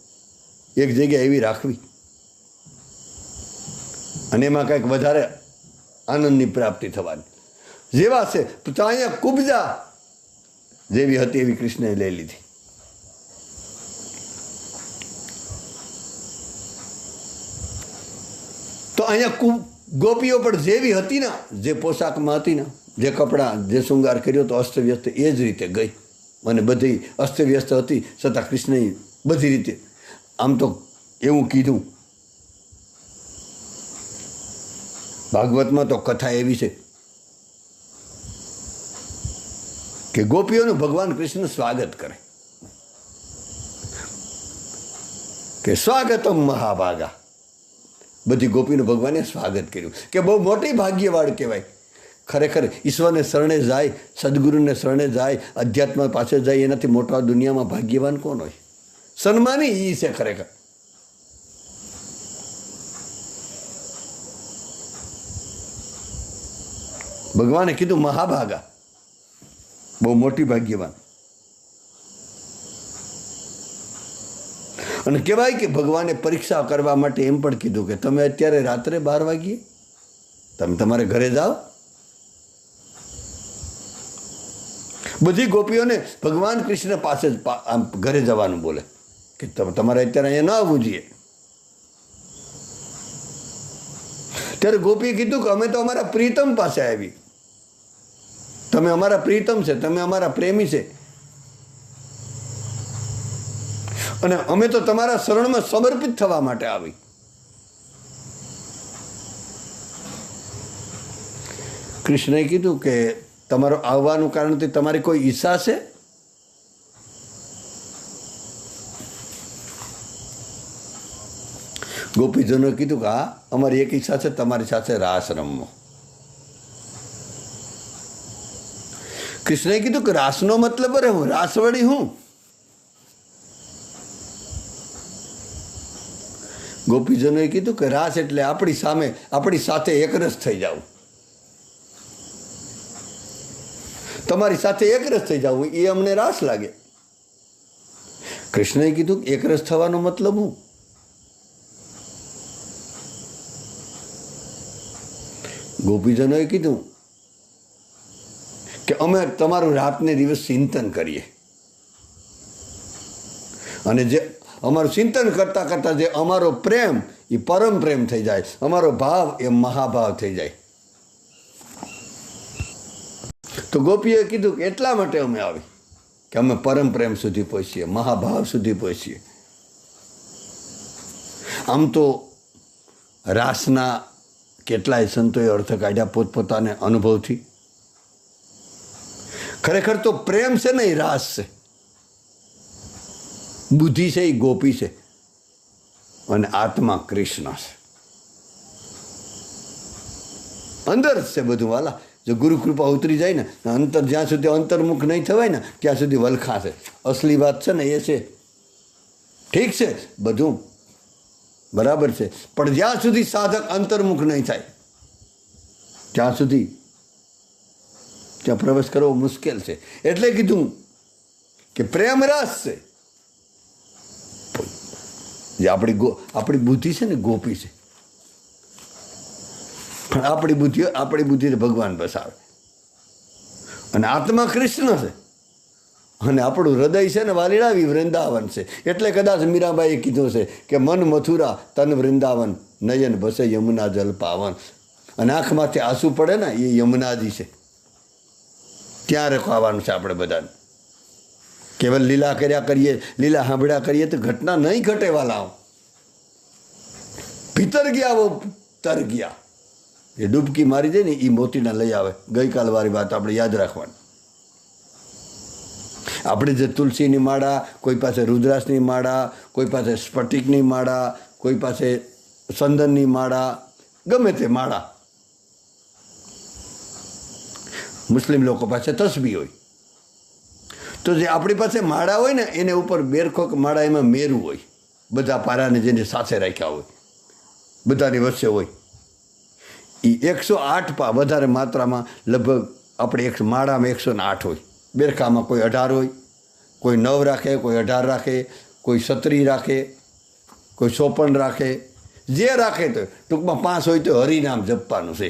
એક જગ્યા એવી રાખવી અને એમાં કંઈક વધારે આનંદની પ્રાપ્તિ થવાની. જેવા છે તો અહીંયા કુબજા જેવી હતી એવી કૃષ્ણએ લઈ લીધી. તો અહીંયા ગોપીઓ પણ જેવી હતી ને, જે પોશાકમાં હતી ને, જે કપડાં, જે શૃંગાર કર્યો તો અસ્તવ્યસ્ત એ જ રીતે ગઈ. અને બધી અસ્તવ્યસ્ત હતી છતાં કૃષ્ણએ બધી રીતે આમ તો એવું કીધું. ભાગવતમાં તો કથા એવી છે કે ગોપીઓનું ભગવાન કૃષ્ણ સ્વાગત કરે કે સ્વાગતમ મહાભાગા. બધી ગોપીનું ભગવાને સ્વાગત કર્યું કે બહુ મોટી ભાગ્યવાળ કહેવાય. ખરેખર ઈશ્વરને શરણે જાય, સદગુરુને શરણે જાય, અધ્યાત્મ પાસે જાય, એનાથી મોટા દુનિયામાં ભાગ્યવાન કોણ હોય? સન્માની ઈ છે ખરેખર. ભગવાને કીધું મહાભાગા, બહુ મોટી ભાગ્યવાન. અને કહેવાય કે ભગવાને પરીક્ષા કરવા માટે એમ પણ કીધું કે તમે અત્યારે રાત્રે 12 વાગ્યે તમે તમારે ઘરે જાઓ. બધી ગોપીઓને ભગવાન કૃષ્ણ પાસે જ આમ ઘરે જવાનું બોલે કે તમારે અત્યારે અહીંયા ન આવવું જોઈએ. ત્યારે ગોપીએ કીધું કે અમે તો અમારા પ્રીતમ પાસે આવી, તમે અમારા પ્રીતમ છે, તમે અમારા પ્રેમી છે, અને અમે તો તમારા શરણમાં સમર્પિત થવા માટે આવી. કૃષ્ણએ કીધું કે તમારો આવવાનું કારણ તમારી કોઈ ઈચ્છા છે? ગોપીજનોએ કીધું કે હા, અમારી એક ઈચ્છા છે, તમારી સાથે રાસ રમવો. કૃષ્ણએ કીધું કે રાસનો મતલબ અરે હું રાસવડી હું. ગોપીજનોએ કીધું કે રાસ એટલે આપણી સામે આપણી સાથે એકરસ થઈ જાવ, તમારી સાથે એકરસ થઈ જાવ એ અમને રાસ લાગે. કૃષ્ણએ કીધું કે એકરસ થવાનો મતલબ હું? ગોપીજનોએ કીધું કે અમે તમારું રાતને દિવસ ચિંતન કરીએ અને જે અમારું ચિંતન કરતા કરતા જે અમારો પ્રેમ એ પરમ પ્રેમ થઈ જાય, અમારો ભાવ એ મહાભાવ થઈ જાય. તો ગોપીએ કીધું કે એટલા માટે અમે આવી કે અમે પરમ પ્રેમ સુધી પહોંચીએ, મહાભાવ સુધી પહોંચીએ. આમ તો રાસના કેટલાય સંતોએ અર્થ કાઢ્યા પોતપોતાને અનુભવથી. ખરેખર તો પ્રેમ છે ને એ રાસ છે, બુદ્ધિ છે એ ગોપી છે અને આત્મા કૃષ્ણ છે. અંદર જ છે બધું વાલા. જો ગુરુ કૃપા ઉતરી જાય ને અંતર, જ્યાં સુધી અંતર્મુખ નહીં થવાય ને ત્યાં સુધી વલખા છે. અસલી વાત છે ને એ છે. ઠીક છે બધું બરાબર છે, પણ જ્યાં સુધી સાધક અંતર્મુખ નહીં થાય ત્યાં સુધી ત્યાં પ્રવેશ કરવો મુશ્કેલ છે. એટલે કીધું કે પ્રેમ રસ છે. જે આપણી બુદ્ધિ છે ને ગોપી છે, પણ આપણી બુદ્ધિને ભગવાન બસાવે અને આત્મા કૃષ્ણ છે અને આપણું હૃદય છે ને વાલીડાવી વૃંદાવન છે. એટલે કદાચ મીરાબાઈએ કીધું છે કે મન મથુરા તન વૃંદાવન નયન બસે યમુના જલ પાવન. અને આંખમાંથી આંસુ પડે ને એ યમુનાજી છે, ત્યાં રખવાનું છે આપણે બધાને. કેવલ લીલા કર્યા કરીએ, લીલા સાંભળ્યા કરીએ તો ઘટના નહીં ઘટે વાલાઓ. ભીતર ગયા વો તર ગયા. એ ડૂબકી મારી દે ને એ મોતીના લઈ આવે. ગઈકાલ વાળી વાત આપણે યાદ રાખવાની. આપણે જે તુલસીની માળા, કોઈ પાસે રુદ્રાક્ષની માળા, કોઈ પાસે સ્ફટિકની માળા, કોઈ પાસે ચંદનની માળા, ગમે તે માળા. મુસ્લિમ લોકો પાસે તસબી હોય. તો જે આપણી પાસે માળા હોય ને એને ઉપર બેરખોક માળા, એમાં મેરું હોય. બધા પારાને જેને સાથે રાખ્યા હોય, બધાની વચ્ચે હોય. એ 108 પા વધારે માત્રામાં લગભગ આપણે એક માળામાં 108 હોય. બેરખામાં કોઈ 18 હોય, કોઈ 9 રાખે, કોઈ 18 રાખે, કોઈ 37 રાખે, કોઈ 54 રાખે. જે રાખે તો ટૂંકમાં 5 હોય તો હરિનામ જપવાનું છે.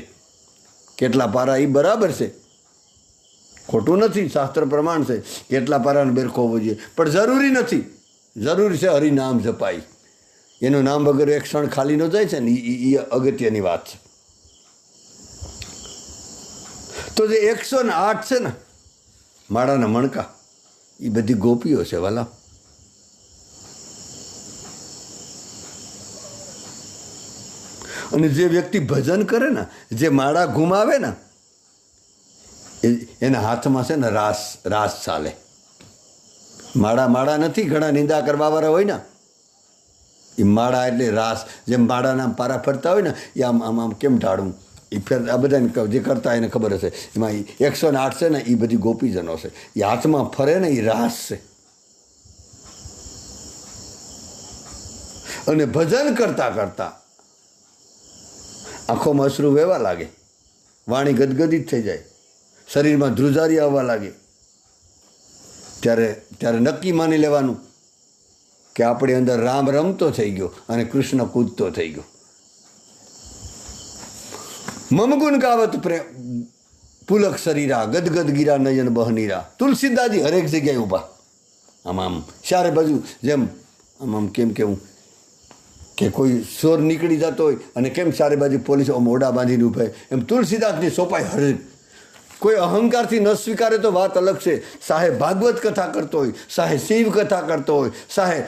કેટલા પારા એ બરાબર છે, ખોટું નથી, શાસ્ત્ર પ્રમાણ છે કેટલા પારાનો બેરખો હોવો જોઈએ, પણ જરૂરી નથી. જરૂરી છે હરિનામ જપાય. એનું નામ વગર એક ક્ષણ ખાલી ન જાય છે ને એ અગત્યની વાત છે. તો જે 108 છે ને માળાના મણકા, એ બધી ગોપીઓ છે વાલા. અને જે વ્યક્તિ ભજન કરે ને, જે માળા ઘુમાવે ને, એના હાથમાં છે ને રાસ ચાલે. માળા નથી, ઘણા નિંદા કરવાવાળા હોય ને, એ માળા એટલે રાસ. જેમ માળાના પારા ફરતા હોય ને એ આમ આમ આમ કેમ ઢાળવું, એ આ બધાને જે કરતા એને ખબર હશે. એમાં 108 છે ને એ બધી ગોપીજનો છે. એ હાથમાં ફરે ને એ રાસ છે. અને ભજન કરતા કરતા આંખોમાં અશ્રુ વહેવા લાગે, વાણી ગદગદિત થઈ જાય, શરીરમાં ધ્રુજારી આવવા લાગે. ત્યારે નક્કી માની લેવાનું કે આપણી અંદર રામ રમતો થઈ ગયો અને કૃષ્ણ કૂદતો થઈ ગયો. મમગુણ ગાવત પ્રેમ પુલક શરીરા ગદગદ ગીરા નયન બહનીરા. તુલસીદાસજી હરેક જગ્યાએ ઊભા, આમ ચારે બાજુ જેમ આમ કેમ કેવું કે કોઈ ચોર નીકળી જતો હોય અને કેમ ચારે બાજુ પોલીસ મોઢા બાંધીને ઊભા, એમ તુલસીદાસની સોપાઈ હરેક. કોઈ અહંકારથી ન સ્વીકારે તો વાત અલગ છે. સાહેબ ભાગવત કથા કરતો હોય, સાહેબ શિવ કથા કરતો હોય, સાહેબ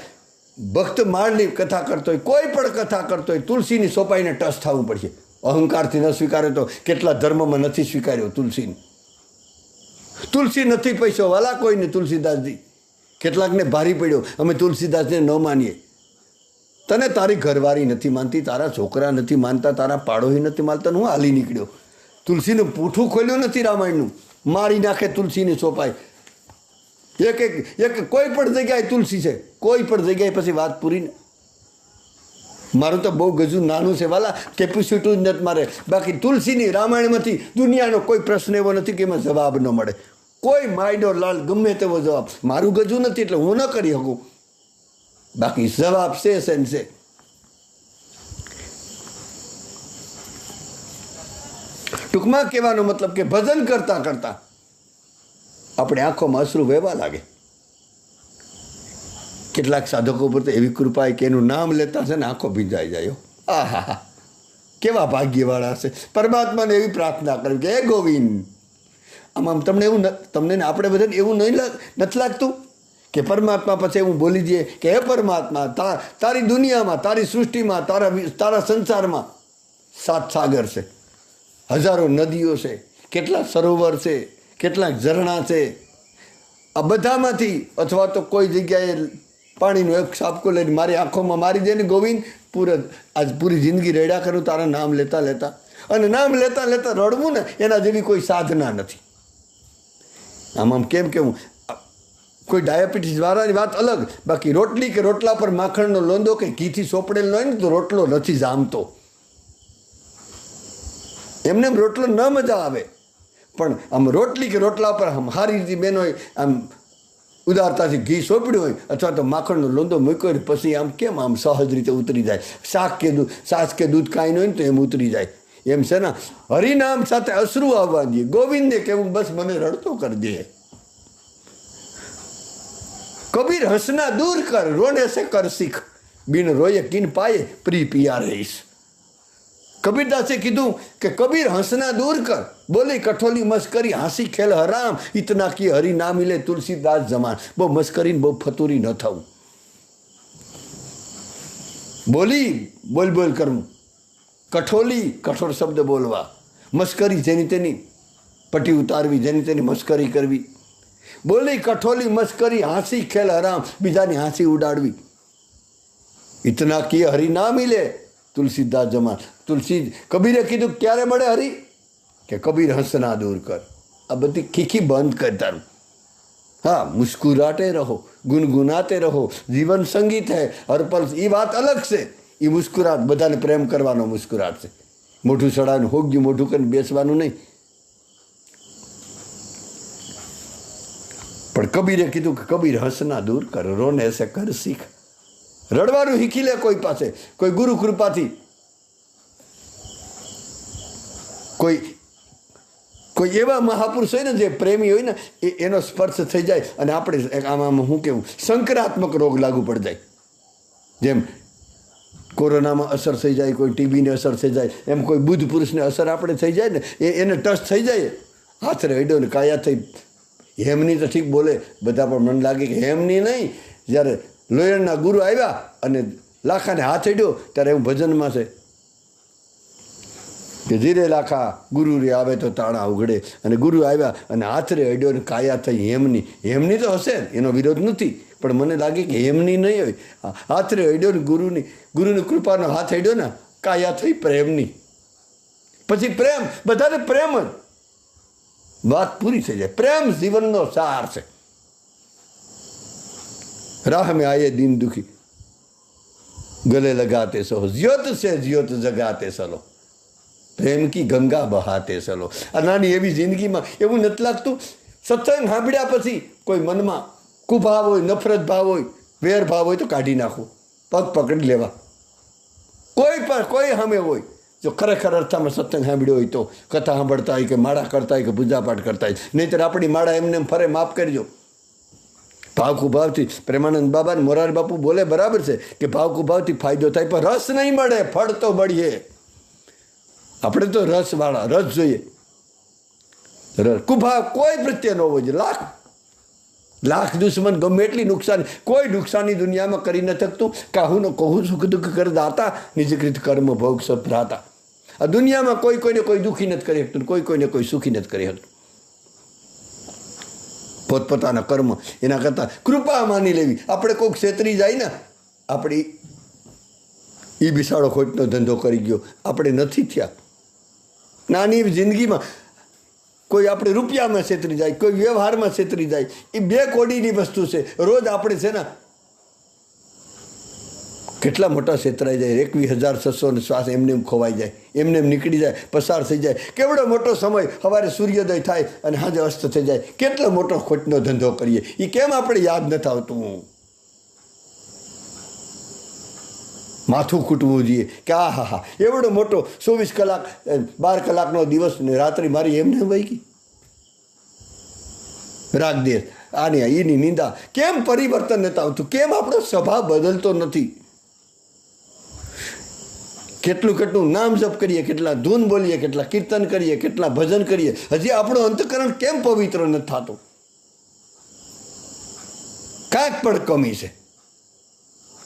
ભક્ત માળની કથા કરતો હોય, કોઈ પણ કથા કરતો હોય, તુલસીની સોપાઈને ટચ થવું પડશે. અહંકારથી ન સ્વીકારે તો કેટલા ધર્મમાં નથી સ્વીકાર્યો તુલસીને. તુલસી નથી પૈસો વાલા કોઈને. તુલસીદાસજી કેટલાકને ભારી પડ્યો, અમે તુલસીદાસને ન માનીએ. તને તારી ઘરવાળી નથી માનતી, તારા છોકરા નથી માનતા, તારા પાડોશી નથી માનતા, હું હાલી નીકળ્યો. તુલસીનું પૂઠું ખોલ્યું નથી રામાયણનું. મારી નાખે તુલસીની સોપાઈ. એક કોઈ પણ જગ્યાએ તુલસી છે, કોઈ પણ જગ્યાએ પછી વાત પૂરી ને. મારું તો બહુ ગજુ નાનું છે વાલા, કેપેસિટી જ નથી મારે. બાકી તુલસીની રામાયણમાંથી દુનિયાનો કોઈ પ્રશ્ન એવો નથી કે એમાં જવાબ ન મળે. કોઈ માયડો લાલ ગમે તેવો જવાબ. મારું ગજુ નથી એટલે હું ન કરી શકું, બાકી જવાબ છે ને છે. ટૂંકમાં કહેવાનો મતલબ કે ભજન કરતા કરતા આપણે આંખોમાં અશ્રુ વહેવા લાગે. કેટલાક સાધકો પર તો એવી કૃપા કે એનું નામ લેતા છે ને આંખો ભીંજાઈ જાય. આહા, કેવા ભાગ્યવાળા છે. પરમાત્માને એવી પ્રાર્થના કરવી કે હે ગોવિંદ, આમ તમને એવું, તમને આપણે બધાને એવું નથી લાગતું કે પરમાત્મા પછી એવું બોલી દઈએ કે હે પરમાત્મા, તારી દુનિયામાં, તારી સૃષ્ટિમાં, તારા સંસારમાં 7 સાગર છે, હજારો નદીઓ છે, કેટલા સરોવર છે, કેટલાક ઝરણા છે. આ બધામાંથી અથવા તો કોઈ જગ્યાએ પાણીનો એક સાપકો લઈને મારી આંખોમાં મારી દે ને ગોવિંદ, પૂરી જિંદગી રેડા કરું તારા નામ લેતા લેતા. અને નામ લેતા લેતા રડવું ને એના જેવી કોઈ સાધના નથી. આમ કેમ કેવું, કોઈ ડાયાબિટીસ વાળાની વાત અલગ, બાકી રોટલી કે રોટલા પર માખણનો લોંદો કે ઘીથી સોપડેલો હોય ને તો રોટલો નથી જામતો. એમને એમ રોટલો ન મજા આવે, પણ આમ રોટલી કે રોટલા પર આમ સારી રીતે બહેનોએ આમ ઉદારતાથી ઘી સોંપડ્યું હોય અથવા તો માખણનો લોંદો મૂક્યો હોય પછી આમ કેમ આમ સહજ રીતે ઉતરી જાય. છાશ કે દૂધ કાંઈ ન હોય ને તો એમ ઉતરી જાય. એમ છે ને હરિનામ સાથે અશ્રુ આવવા દે. ગોવિંદને કેવું બસ મને રડતો કરી દે. કબીર હસના દૂર કર, રોને સે કર શીખ, બિન રોયે કિન પાયે પ્રી પિયા રહીશ. કબીરદાસે કીધું કે કબીર હસના દૂર કર, બોલી કઠોલી મસ્કરી, હાંસી ખેલ હરામ, ઇતના કી હરી ના મિલે તુલસીદાસ જમાન. બહુ મસ્કરી બહુ ફતુરી ન થવું. બોલ બોલ કરવું, કઠોલી કઠોર શબ્દ બોલવા, મસ્કરી જેની તેની પટી ઉતારવી, જેની તેની મસ્કરી કરવી. બોલી કઠોલી મસ્કરી, હાંસી ખેલ હરામ, બીજાની હાંસી ઉડાડવી. ઇતના કી હરી ના મિલે તુલસીદાસ જમાન. કબીરે કીધું ક્યારે મળે હરી? કે કબીર હસના દૂર કર. આ બધી ખીખી બંધ કર તારું. હા, મુસ્કુરાતે રહો, ગુનગુનાતે રહો, જીવન સંગીત હૈ હર પલ. એ વાત અલગ છે. એ મુસ્કુરાટ બધાને પ્રેમ કરવાનો મુસ્કુરાટ છે. મોઢું સડાનું હોગ્યું મોઢું કરીને બેસવાનું નહીં. પણ કબીરે કીધું કે કબીર હસના દૂર કર, રોને એસે કર શીખ. રડવાનું શીખી લે કોઈ પાસે, કોઈ ગુરુ કૃપાથી, કોઈ એવા મહાપુરુષ હોય ને જે પ્રેમી હોય ને એનો સ્પર્શ થઈ જાય અને આપણે આમાં શું કેવું સંક્રાત્મક રોગ લાગુ પડી જાય. જેમ કોરોનામાં અસર થઈ જાય, કોઈ ટીબીને અસર થઈ જાય, એમ કોઈ બુદ્ધ પુરુષને અસર આપણે થઈ જાય ને એને ટચ થઈ જાય, હાથ રેડ્યો ને કાયા થઈ. હેમની તો ઠીક બોલે બધા, પણ મને લાગે કે હેમની નહીં. જ્યારે લોયણના ગુરુ આવ્યા અને લાખાને હાથ અડ્યો ત્યારે એવું ભજનમાં છે કે ધીરે લાખા ગુરુ રે આવે તો તાળા ઉઘડે. અને ગુરુ આવ્યા અને હાથ રે અડ્યો ને કાયા થઈ હેમની. હેમની તો હશે, એનો વિરોધ નથી, પણ મને લાગે કે હેમની નહીં હોય. હાથ રે અડ્યો ને ગુરુની કૃપાનો હાથ અડ્યો ને કાયા થઈ પ્રેમની. પછી પ્રેમ, બધાને પ્રેમ જ, વાત પૂરી થઈ જાય. પ્રેમ જીવનનો સાર છે. રાહ में आए दिन दुखी, गले लगाते सो, ज्योत से ज्योत जगाते चलो, પ્રેમ કી ગંગા બહાતે ચલો. આ નાની એવી જિંદગીમાં એવું નથી લાગતું સત્સંગ સાંભળ્યા પછી કોઈ મનમાં કુભાવ હોય, નફરત ભાવ હોય, વેર ભાવ હોય તો કાઢી નાખવું, પગ પકડી લેવા. કોઈ સામે હોય જો ખરેખર અર્થમાં સત્સંગ સાંભળ્યો હોય તો, કથા સાંભળતા હોય કે માળા કરતા હોય કે પૂજાપાઠ કરતા હોય. નહીંતર આપણી માળા એમને ફરે, માફ કરજો. ભાવ કુભાવથી પ્રેમાનંદ બાબા ને મોરારી બાપુ બોલે બરાબર છે કે ભાવ કુભાવથી ફાયદો થાય પણ રસ નહીં મળે, ફળ તો મળીએ. આપણે તો રસવાળા, રસ જોઈએ. કુભાવ કોઈ પ્રત્યે ન હોવો જોઈએ. લાખ દુશ્મન ગમે એટલી નુકસાન, કોઈ નુકસાની દુનિયામાં કરી ન શકતું. કાહુનો કહું સુખ દુઃખ કર દાતા, નિજકૃત કર્મ ભોગ સબ ભ્રાતા. આ દુનિયામાં કોઈને કોઈ દુઃખી નથી કરી શકતું, કોઈને કોઈ સુખી નથી કરી શકતું. પોતપોતાના કર્મ, એના કરતાં કૃપા માની લેવી. આપણે કોઈક છેતરી જાય ને, આપણી એ બિસાડો ખોટનો ધંધો કરી ગયો, આપણે નથી થયા. નાની જિંદગીમાં કોઈ આપણે રૂપિયામાં છેતરી જાય, કોઈ વ્યવહારમાં છેતરી જાય. એ 2 કોડીની વસ્તુ છે. રોજ આપણે છે ને કેટલા મોટા છેતરાઈ જાય. 21,600 શ્વાસ એમને એમ ખોવાઈ જાય, એમને એમ નીકળી જાય, પસાર થઈ જાય. કેવડો મોટો સમય સવારે સૂર્યોદય થાય અને સાંજે અસ્ત થઈ જાય. કેટલો મોટો ખોટનો ધંધો કરીએ. એ કેમ આપણે યાદ નથી આવતું? માથું ખૂટવું જોઈએ કે આ હા હા એવડો મોટો 24 કલાક 12 કલાકનો દિવસ ને રાત્રિ મારી એમને વહી ગઈ. રાગદેશ આની એની નિંદા. કેમ પરિવર્તન નથી આવતું? કેમ આપણો સ્વભાવ બદલતો નથી? કેટલું કેટલું નામ જપ કરીએ, કેટલા ધૂન બોલીએ, કેટલા કીર્તન કરીએ, કેટલા ભજન કરીએ, હજી આપણું અંતકરણ કેમ પવિત્ર નથી થતું? કાંઈક પણ કમી છે,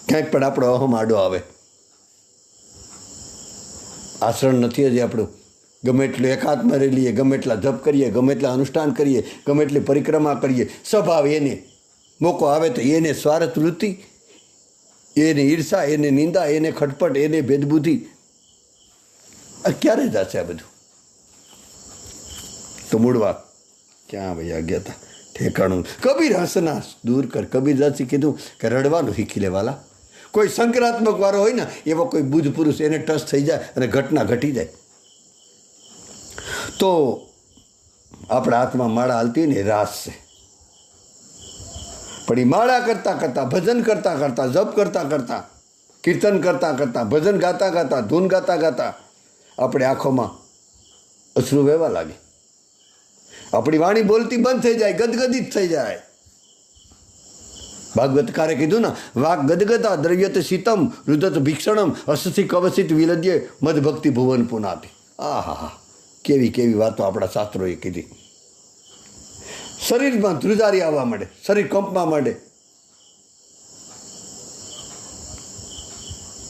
ક્યાંક પણ આપણો અહમ આડો આવે. આચરણ નથી હજી આપણું. ગમે એટલું એકાત્મ રહી લઈએ, ગમે એટલા જપ કરીએ, ગમે એટલા અનુષ્ઠાન કરીએ, ગમે એટલી પરિક્રમા કરીએ, સ્વભાવ એને મોકો આવે તો એને સ્વાર્થ વૃત્તિ, એને ઈર્ષા, એને નિંદા, એને ખટપટ, એને ભેદબુદ્ધિ. ક્યારે જશે આ બધું? તો મૂળ વાત ક્યાં ભાઈ ગયા હતા? ઠેકાણું. કબીર હસના દૂર કર. કબીરદાસજી કીધું કે રડવાનું શીખી લેવાલા. કોઈ સંક્રાત્મક વાળો હોય ને એવો કોઈ બુદ્ધ પુરુષ એને ટચ થઈ જાય અને ઘટના ઘટી જાય તો આપણા હાથમાં માળા હાલતી હોય ને એ રાસ છે. પણ એ માળા કરતાં કરતાં, ભજન કરતાં કરતાં, જપ કરતાં કરતાં, કીર્તન કરતાં કરતાં, ભજન ગાતા ગાતા, ધૂન ગાતા ગાતા આપણે આંખોમાં અશ્રુ વહેવા લાગે. આપણી વાણી બોલતી બંધ થઈ જાય, ગદગદિત થઈ જાય. ભાગવતકારે કીધું ને, વાક ગદગદા દ્રવ્યત શીતમ રુદત ભીક્ષણમ અસથી કવસિત વિલદ્ય મદભક્તિ ભુવન પુનાતિ. આ હા હા, કેવી કેવી વાતો આપણા શાસ્ત્રોએ કીધી. શરીરમાં ધ્રુજારી આવવા માંડે, શરીર કંપવા માંડે.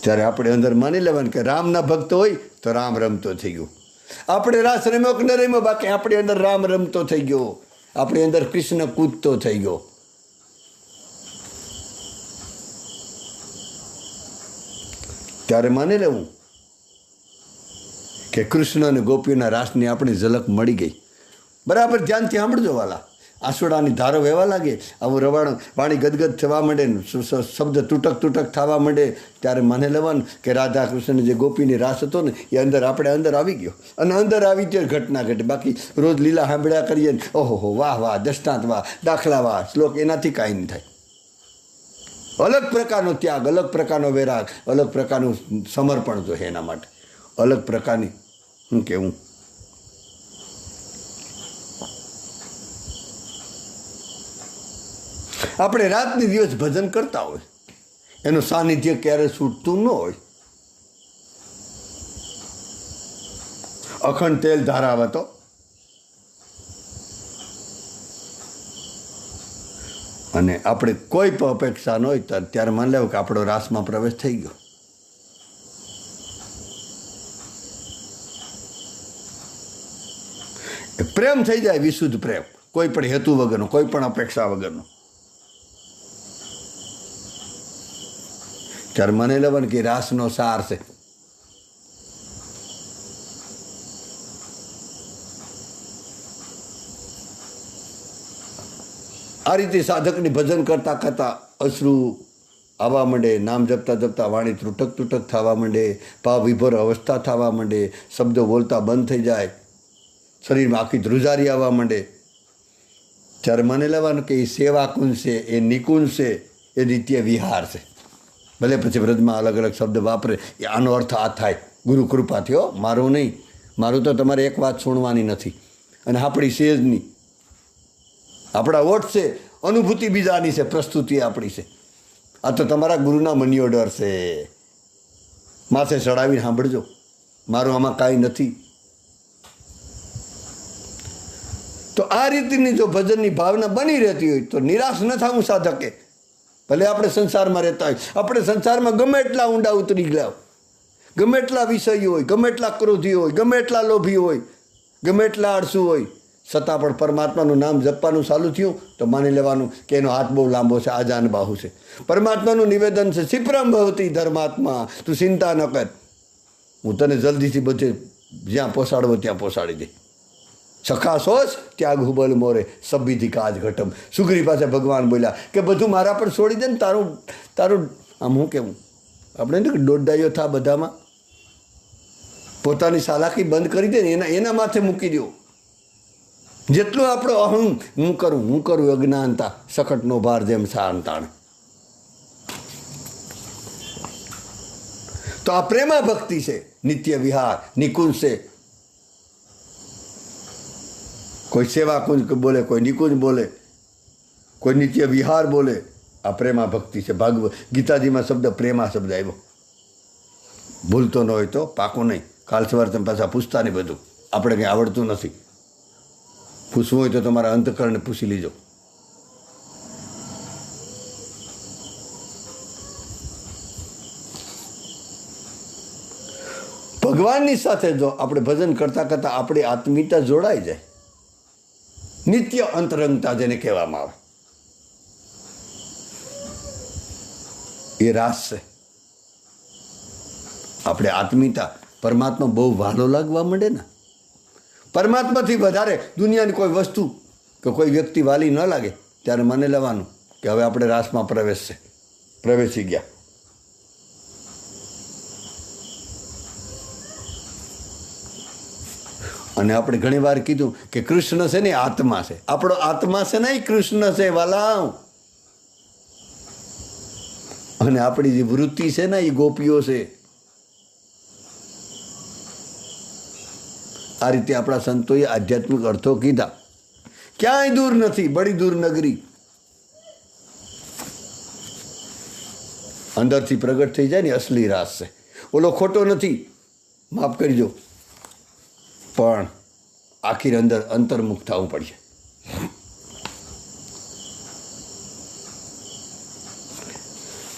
ત્યારે આપણે અંદર માની લેવાનું કે રામના ભક્ત હોય તો રામ રમતો થઈ ગયો. આપણે રાસ રમ્યો કે ન રમ્યો, બાકી આપણી અંદર રામ રમતો થઈ ગયો, આપણી અંદર કૃષ્ણ કૂદતો થઈ ગયો. ત્યારે માની લેવું કે કૃષ્ણ અને ગોપીઓના રાસની આપણી ઝલક મળી ગઈ. બરાબર ધ્યાનથી સાંભળજો વાલા. આંસુડાની ધારો વહેવા લાગે, આવું રવાણ વાણી ગદગદ થવા માંડે, શબ્દ તૂટક તૂટક થવા માંડે, ત્યારે માની લેવાનું કે રાધા કૃષ્ણ જે ગોપીની રાસ હતો ને એ અંદર આપણે અંદર આવી ગયો. અને અંદર આવી ત્યારે ઘટના ઘટે. બાકી રોજ લીલા સાંભળ્યા કરીએ ને ઓહો વાહ વાહ, દષ્ટાંત વાહ, દાખલા વાહ, શ્લોક, એનાથી કાંઈ નહીં થાય. અલગ પ્રકારનો ત્યાગ, અલગ પ્રકારનો વૈરાગ, અલગ પ્રકારનું સમર્પણ જોઈએ એના માટે. અલગ પ્રકારની શું કહેવું, આપણે રાતની દિવસ ભજન કરતા હોય, એનું સાનિધ્ય ક્યારે છૂટતું ન હોય. અખંડ તેલ ધારાવે તો અને આપણે કોઈ પણ અપેક્ષા ન હોય ત્યારે માની લેવું કે આપણો રાસમાં પ્રવેશ થઈ ગયો. પ્રેમ થઈ જાય, વિશુદ્ધ પ્રેમ, કોઈ પણ હેતુ વગરનો, કોઈ પણ અપેક્ષા વગરનો. ત્યારે મને લેવાનું કે રાસનો સાર છે. આ રીતે સાધકની ભજન કરતાં કરતાં અશ્રુ આવવા માંડે, નામ જપતા જપતા વાણી તૂટક તૂટક થવા માંડે, ભાવ વિભોર અવસ્થા થવા માંડે, શબ્દો બોલતા બંધ થઈ જાય, શરીરમાં આખી ધ્રુજારી આવવા માંડે. ત્યારે મને લેવાનું કે એ સેવા કુંજ છે, એ નિકુંજ છે, એ નિત્ય વિહાર છે. ભલે પછી વ્રજમાં અલગ અલગ શબ્દ વાપરે, એ આનો અર્થ આ થાય, ગુરુ કૃપાથી. હો, મારું નહીં, મારું તો તમારે એક વાત સુણવાની નથી અને આપણી સેજની. આપણા ઓઠ છે, અનુભૂતિ બીજાની છે, પ્રસ્તુતિ આપણી છે. આ તો તમારા ગુરુના મની ઓર્ડર છે. માથે ચડાવીને સાંભળજો, મારું આમાં કાંઈ નથી. તો આ રીતની જો ભજનની ભાવના બની રહેતી હોય તો નિરાશ ન થવું સાધકે. ભલે આપણે સંસારમાં રહેતા હોય, આપણે સંસારમાં ગમે એટલા ઊંડા ઉતરી ગયા, ગમે એટલા વિષયો હોય, ગમે એટલા ક્રોધી હોય, ગમે એટલા લોભી હોય, ગમે એટલા આળસુ હોય, છતાં પણ પરમાત્માનું નામ જપવાનું ચાલુ થયું તો માની લેવાનું કે એનો હાથ બહુ લાંબો છે, આજાન બાહુ છે. પરમાત્માનું નિવેદન છે, શિપ્રમ ભવતી ધર્માત્મા, તું ચિંતા ન કર, હું તને જલ્દીથી બધે જ્યાં પહોંચાડવો ત્યાં પહોંચાડી દે. સખાશોષ ત્યાગ હુબલ મોરે સબીધી કાજ ઘટમ. સુગ્રી પાસે ભગવાન બોલ્યા કે બધું મારા પર છોડી દે ને, તારું આમ હું કેવું, આપણે ને દોડાઈઓ થા બધામાં, પોતાની સાલાકી બંધ કરી દે ને એના માથે મૂકી દો. જેટલું આપણો અહં હું કરું અજ્ઞાનતા સખટનો ભાર જેમ શાંતાણ. તો આ પ્રેમા ભક્તિ છે, નિત્ય વિહાર નિકુંજ છે. કોઈ સેવા કુંજ બોલે, કોઈ નિકુંજ બોલે, કોઈ નિત્ય વિહાર બોલે. આ પ્રેમા ભક્તિ છે. ગીતાજીમાં શબ્દ પ્રેમા શબ્દ આવ્યો. ભૂલતો ન હોય તો પાકું નહીં. કાલ સવારે તમે પાછા પૂછતા નહીં બધું, આપણે કંઈ આવડતું નથી. પૂછવું હોય તો તમારા અંતકરણને પૂછી લીજો. ભગવાનની સાથે જો આપણે ભજન કરતાં કરતાં આપણી આત્મીયતા જોડાઈ જાય, નિત્ય અંતરંગતા જેને કહેવામાં આવે, એ રાસ છે. આપણે આત્મીયતા પરમાત્મા બહુ વહાલો લાગવા માંડે ને, પરમાત્માથી વધારે દુનિયાની કોઈ વસ્તુ કે કોઈ વ્યક્તિ વાલી ન લાગે ત્યારે મને લેવાનું કે હવે આપણે રાસમાં પ્રવેશી ગયા. અને આપણે ઘણી વાર કીધું કે કૃષ્ણ છે ને આત્મા છે, આપણો આત્મા છે ને કૃષ્ણ છે વાલા. અને આપણી જે વૃત્તિ છે ને એ ગોપીઓ છે. આ રીતે આપણા સંતોએ આધ્યાત્મિક અર્થો કીધા. ક્યાંય દૂર નથી, બડી દૂર નગરી. અંદરથી પ્રગટ થઈ જાય ને અસલી રાસ છે. ઓલો ખોટો નથી, માફ કરજો, પણ આખીર અંતર્મુખ થવું પડશે.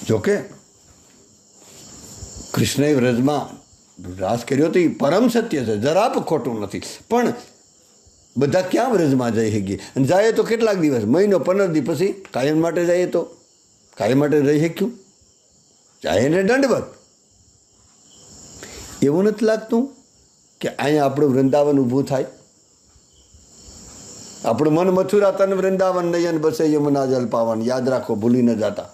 જોકે કૃષ્ણએ વ્રજમાં રાસ કર્યો તો એ પરમ સત્ય છે, જરા પણ ખોટું નથી. પણ બધા ક્યાં વ્રજમાં જઈ શકીએ? અને જાય તો કેટલાક દિવસ, મહિનો 15 દિવસ, પછી કાયમ માટે જઈએ તો કાયમ માટે રહી શક્યું? જાય ને દંડવત. એવું નથી લાગતું કે અહીંયા આપણું વૃંદાવન ઊભું થાય? આપણું મન મથુરા તન વૃંદાવન નયન બસે યમુના જલ પાવન. યાદ રાખો, ભૂલી ન જાતા.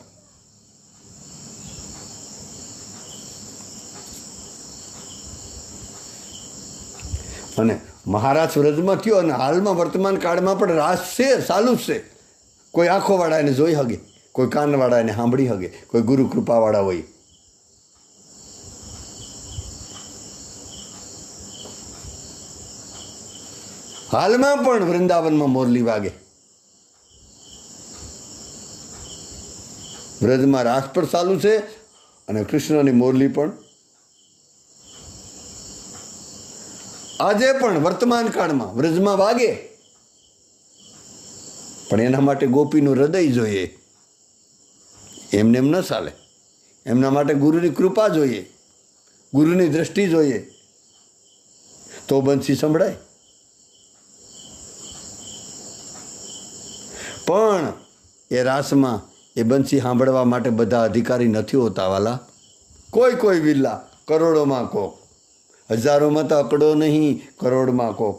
અને મહારાજ વ્રજમાં થયો અને હાલમાં વર્તમાન કાળમાં પણ રાસ છે, ચાલુ જ છે. કોઈ આંખોવાળા એને જોઈ શકે, કોઈ કાનવાળા એને સાંભળી શકે, કોઈ ગુરુ કૃપાવાળા હોય. હાલમાં પણ વૃંદાવનમાં મોરલી વાગે. વ્રજમાં રાસ પણ ચાલુ છે અને કૃષ્ણની મોરલી પણ આજે પણ વર્તમાન કાળમાં વ્રજમાં વાગે. પણ એના માટે ગોપીનું હૃદય જોઈએ, એમને એમ ન ચાલે. એમના માટે ગુરુની કૃપા જોઈએ, ગુરુની દ્રષ્ટિ જોઈએ, તો બંસી સંભળાય. પણ એ રાસમાં એ બંસી સાંભળવા માટે બધા અધિકારી નથી હોતા વાલા. કોઈ વિલ્લા, કરોડોમાં કોક, હજારોમાં તો અકડો નહીં, કરોડમાં કોક.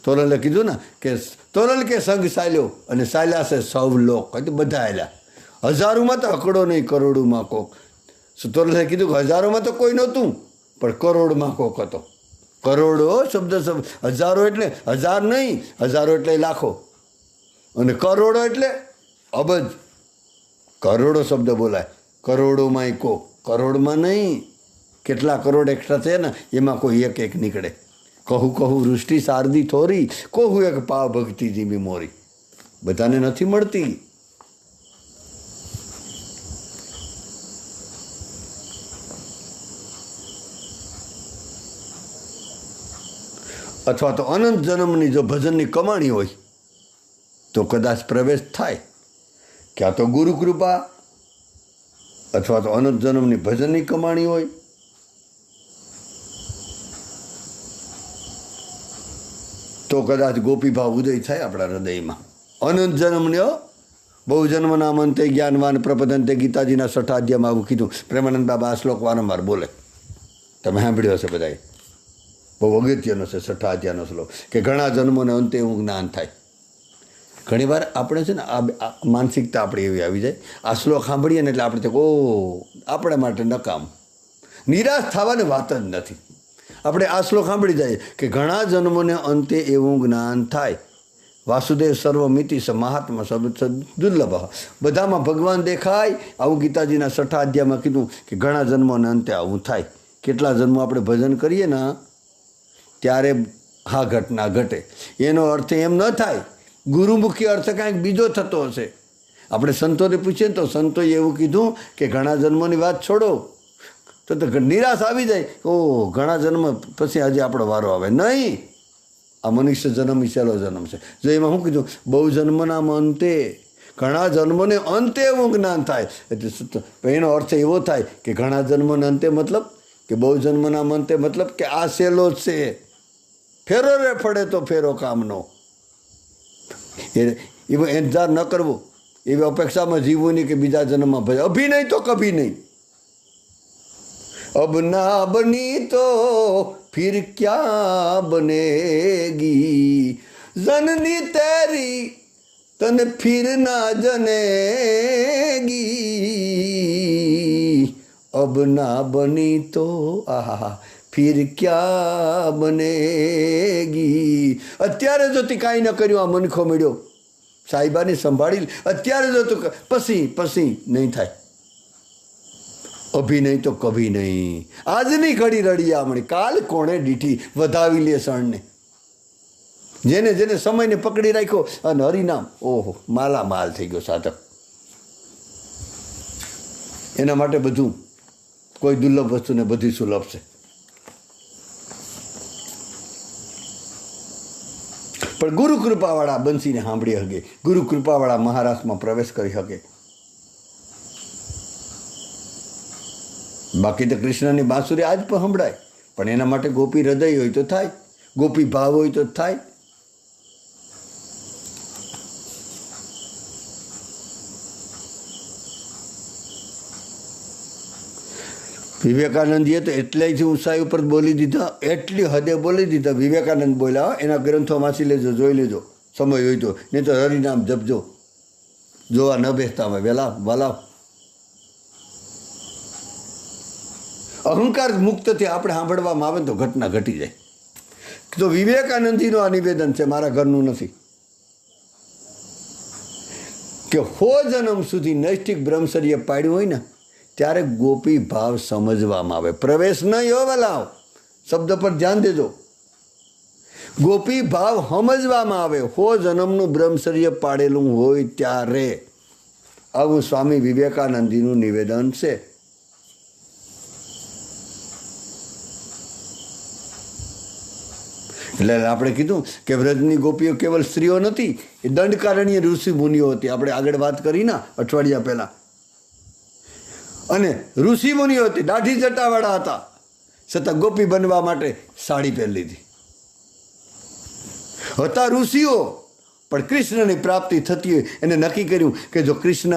તોરલે કીધું ને કે તોરલ કે સંગ ચાલ્યો અને ચાલ્યા છે સૌ લોક, બધા આવેલા. હજારોમાં તો અકડો નહીં, કરોડોમાં કોક. તોરલે કીધું કે હજારોમાં તો કોઈ નહોતું, પણ કરોડમાં કોક હતો. કરોડો શબ્દ, હજારો એટલે હજાર નહીં, હજારો એટલે લાખો, અને કરોડો એટલે અબજ. કરોડો શબ્દ બોલાય, કરોડોમાં કોક, કરોડમાં નહીં. કેટલા કરોડ એક્સ્ટ્રા છે ને, એમાં કોઈ એક નીકળે. કહું વૃષ્ટિ શારદી થોરી, કહું એક પાવ ભક્તિ જીમી મોરી. બધાને નથી મળતી. અથવા તો અનંત જન્મની જો ભજનની કમાણી હોય તો કદાચ પ્રવેશ થાય. ક્યાં તો ગુરુ કૃપા, અથવા તો અનંત જન્મની ભજનની કમાણી હોય. તો કદાચ ગોપીભાવ ઉદય થાય આપણા હૃદયમાં. અનંત જન્મનો બહુ જન્મના મંતે જ્ઞાનવાન પ્રપદંતે, ગીતાજીના 6 અધ્યાયમાં આવું કીધું. પ્રેમાનંદ બાબા આ શ્લોક વારંવાર બોલે, તમે સાંભળ્યો હશે બધાએ. બહુ અગત્યનો છે 6ઠા અધ્યાયનો શ્લોક કે ઘણા જન્મોને અંતે એવું જ્ઞાન થાય. ઘણીવાર આપણે છે ને આ માનસિકતા આપણી એવી આવી જાય, આ શ્લોક સાંભળીએ ને એટલે આપણે ઓ આપણા માટે નકામ, નિરાશ થવાની વાત જ નથી. આપણે આ શ્લોક સાંભળી જાય કે ઘણા જન્મોને અંતે એવું જ્ઞાન થાય. વાસુદેવ સર્વમિતિ સ મહાત્મા દુર્લભ, બધામાં ભગવાન દેખાય. આવું ગીતાજીના 6ઠા અધ્યાયમાં કીધું કે ઘણા જન્મોને અંતે આવું થાય. કેટલા જન્મો આપણે ભજન કરીએ ને ત્યારે આ ઘટના ઘટે. એનો અર્થ એમ ન થાય, ગુરુમુખી અર્થ કાંઈક બીજો થતો હશે. આપણે સંતોને પૂછીએ ને તો સંતોએ એવું કીધું કે ઘણા જન્મોની વાત છોડો, તો નિરાશ આવી જાય. ઓહ, ઘણા જન્મ પછી હજી આપણો વારો આવે નહીં. આ મનુષ્ય જન્મ છેલ્લો જન્મ છે. જો એમાં શું કીધું, બહુ જન્મના અંતે, ઘણા જન્મોને અંતે એવું જ્ઞાન થાય. એટલે એનો અર્થ એવો થાય કે ઘણા જન્મોને અંતે મતલબ કે બહુ જન્મના અંતે મતલબ કે આ સહેલો જ છે. ફેરો રે ફળે તો ફેરો કામનો. એવો ઇંતજાર ન કરવો, એવી અપેક્ષામાં જીવવું નહીં કે બીજા જન્મમાં ભાઈ અભી નહીં તો કભી નહીં. અબ ના બની તો फिर क्या बनेगी, जननी तेरी तन फिर ना जनेगी, अब ना बनी तो आहा फिर क्या बनेगी. અત્યારે જો તી કાંઈ ન કર્યું, આ મનખો મળ્યો સાહેબાની સંભાળી, અત્યારે જો તું પછી નહીં થાય. અભી નહીં તો કભી નહીં. આજની ઘડી રડિયામણી, કાલ કોણે દીઠી વધાવી લે શણને. જેને જેને સમયને પકડી રાખ્યો અને હરિનામ, ઓહો માલા માલ થઈ ગયો સાધક. એના માટે બધું, કોઈ દુર્લભ વસ્તુને બધી સુલભ છે. પણ ગુરુ કૃપાવાળા બંસીને સાંભળી શકે, ગુરુ કૃપાવાળા મહારાષ્ટ્રમાં પ્રવેશ કરી શકે. બાકી તો કૃષ્ણની બાંસુરી આજ પણ સંભળાય, પણ એના માટે ગોપી હૃદય હોય તો થાય, ગોપી ભાવ હોય તો થાય. વિવેકાનંદજીએ તો એટલેથી ઊંચાઈ ઉપર બોલી દીધા, એટલી હદે બોલી દીધા. વિવેકાનંદ બોલ્યા, એના ગ્રંથો વાંચી લેજો, જોઈ લેજો, સમય હોય તો, નહીં તો હરિનામ જપજો. જોવા ન બેસતા હોય વેલા વાલા. અહંકાર મુક્તથી આપણે સાંભળવામાં આવે તો ઘટના ઘટી જાય. તો વિવેકાનંદજીનું આ નિવેદન છે, મારા ઘરનું નથી, કે જન્મ સુધી નૈષ્ઠિક બ્રહ્મચર્ય પાડ્યું હોય ને ત્યારે ગોપી ભાવ સમજવામાં આવે. પ્રવેશ નહીં હો વલાવ, શબ્દ પર ધ્યાન દેજો. ગોપી ભાવ સમજવામાં આવે, જન્મનું બ્રહ્મચર્ય પાડેલું હોય ત્યારે. આવું સ્વામી વિવેકાનંદજીનું નિવેદન છે. એટલે આપણે કીધું કે વ્રજની ગોપીઓ કેવલ સ્ત્રીઓ નથી, એ દંડકારણ્ય ઋષિ મુનિઓ હતી. આપણે આગળ વાત કરી ના અઠવાડિયા પહેલા. અને ઋષિ મુનિઓ હતી, દાઢી જટાવાળા હતા, છતાં ગોપી બનવા માટે સાડી પહેરી લીધી. હતા ઋષિઓ, પણ કૃષ્ણની પ્રાપ્તિ થતી હોય એને નક્કી કર્યું કે જો કૃષ્ણ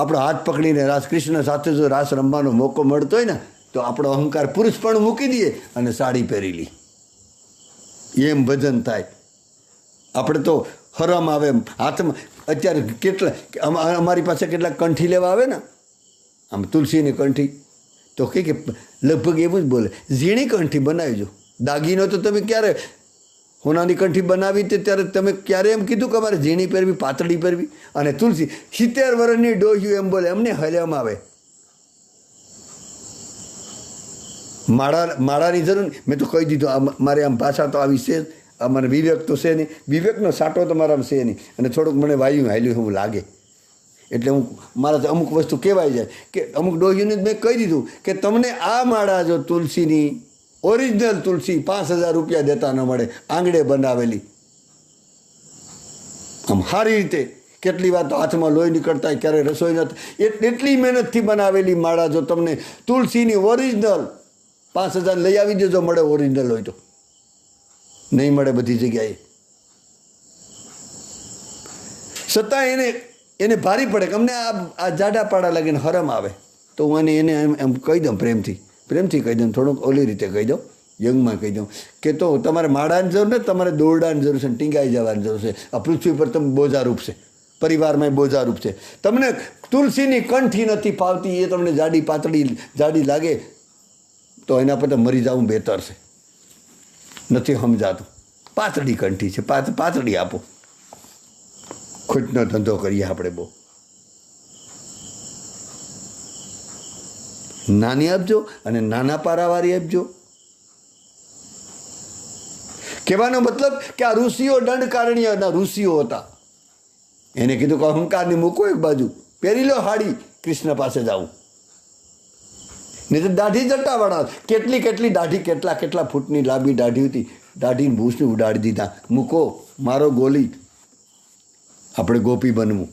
આપણો હાથ પકડીને કૃષ્ણ સાથે જો રાસ રમવાનો મોકો મળતો હોય ને તો આપણો અહંકાર પુરુષ પણ મૂકી દઈએ અને સાડી પહેરી લી. એમ ભજન થાય. આપણે તો હરમ આવે હાથમાં. અત્યારે કેટલા અમારી પાસે કેટલાક કંઠી લેવા આવે ને, આમ તુલસીની કંઠી, તો કે લગભગ એવું જ બોલે, ઝીણી કંઠી બનાવીજો. દાગીનો તો તમે ક્યારે હોનાની કંઠી બનાવી તે ત્યારે તમે ક્યારે એમ કીધું કે અમારે ઝીણી પહેરવી, પાતળી પહેરવી? અને તુલસી 70 વર્ષની ડોહ્યું એમ બોલે, એમને હલેમ આવે. માળાની જરૂર નહીં. મેં તો કહી દીધું, મારે આમ ભાષા તો આવી છે, અમારે વિવેક તો છે નહીં, વિવેકનો સાટો તો મારામાં છે નહીં, અને થોડુંક મને વાયું હાલ્યું એવું લાગે. એટલે હું મારા અમુક વસ્તુ કહેવાય જાય કે અમુક ડોહીઓને મેં કહી દીધું કે તમને આ માળા જો તુલસીની ઓરિજિનલ તુલસી 5000 રૂપિયા દેતા ન મળે, આંગળે બનાવેલી આમ સારી રીતે, કેટલી વાર તો હાથમાં લોહી નીકળતા હોય, ક્યારે રસોઈ નથી, એટલી મહેનતથી બનાવેલી માળા જો તમને તુલસીની ઓરિજિનલ 5000 લઈ આવી દેજો, મળે ઓરિજિનલ હોય તો. નહીં મળે બધી જગ્યાએ. છતાં એને ભારી પડે કે અમને આ જાડા પાડા લાગીને હરમ આવે, તો હું એને એમ કહી દઉં, પ્રેમથી કહી દઉં, થોડુંક ઓલી રીતે કહી દઉં યંગમાં કહી દઉં કે તો તમારે માળાની જરૂર નથી, તમારે દોરડાની જરૂર છે, ટીંગાઈ જવાની જરૂર છે. આ પૃથ્વી પર તમે બોજારૂપ છે, પરિવારમાં બોજારૂપ છે. તમને તુલસીની કંઠી નથી ફાવતી, એ તમને જાડી પાતળી જાડી લાગે તો એના પર મરી જવું બહેતર છે. નથી સમજાતું, પાતળી કંઠી છે, પાતળી આપો. ખોટનો ધંધો કરીએ આપણે બહુ. નાની આપજો અને નાના પારાવાળી આપજો. કહેવાનો મતલબ કે આ ઋષિઓ દંડકારણ્યના ઋષિઓ હતા. એને કીધું કે અહંકારને મૂકો એક બાજુ, પહેરી લો હાડી, કૃષ્ણ પાસે જાઉં. નહીં તો દાઢી જટાવાળા, કેટલી દાઢી, કેટલા ફૂટની લાંબી દાઢી હતી, દાઢીને ભૂસને ઉડાડી દીધા. મૂકો મારો ગોલી, આપણે ગોપી બનવું.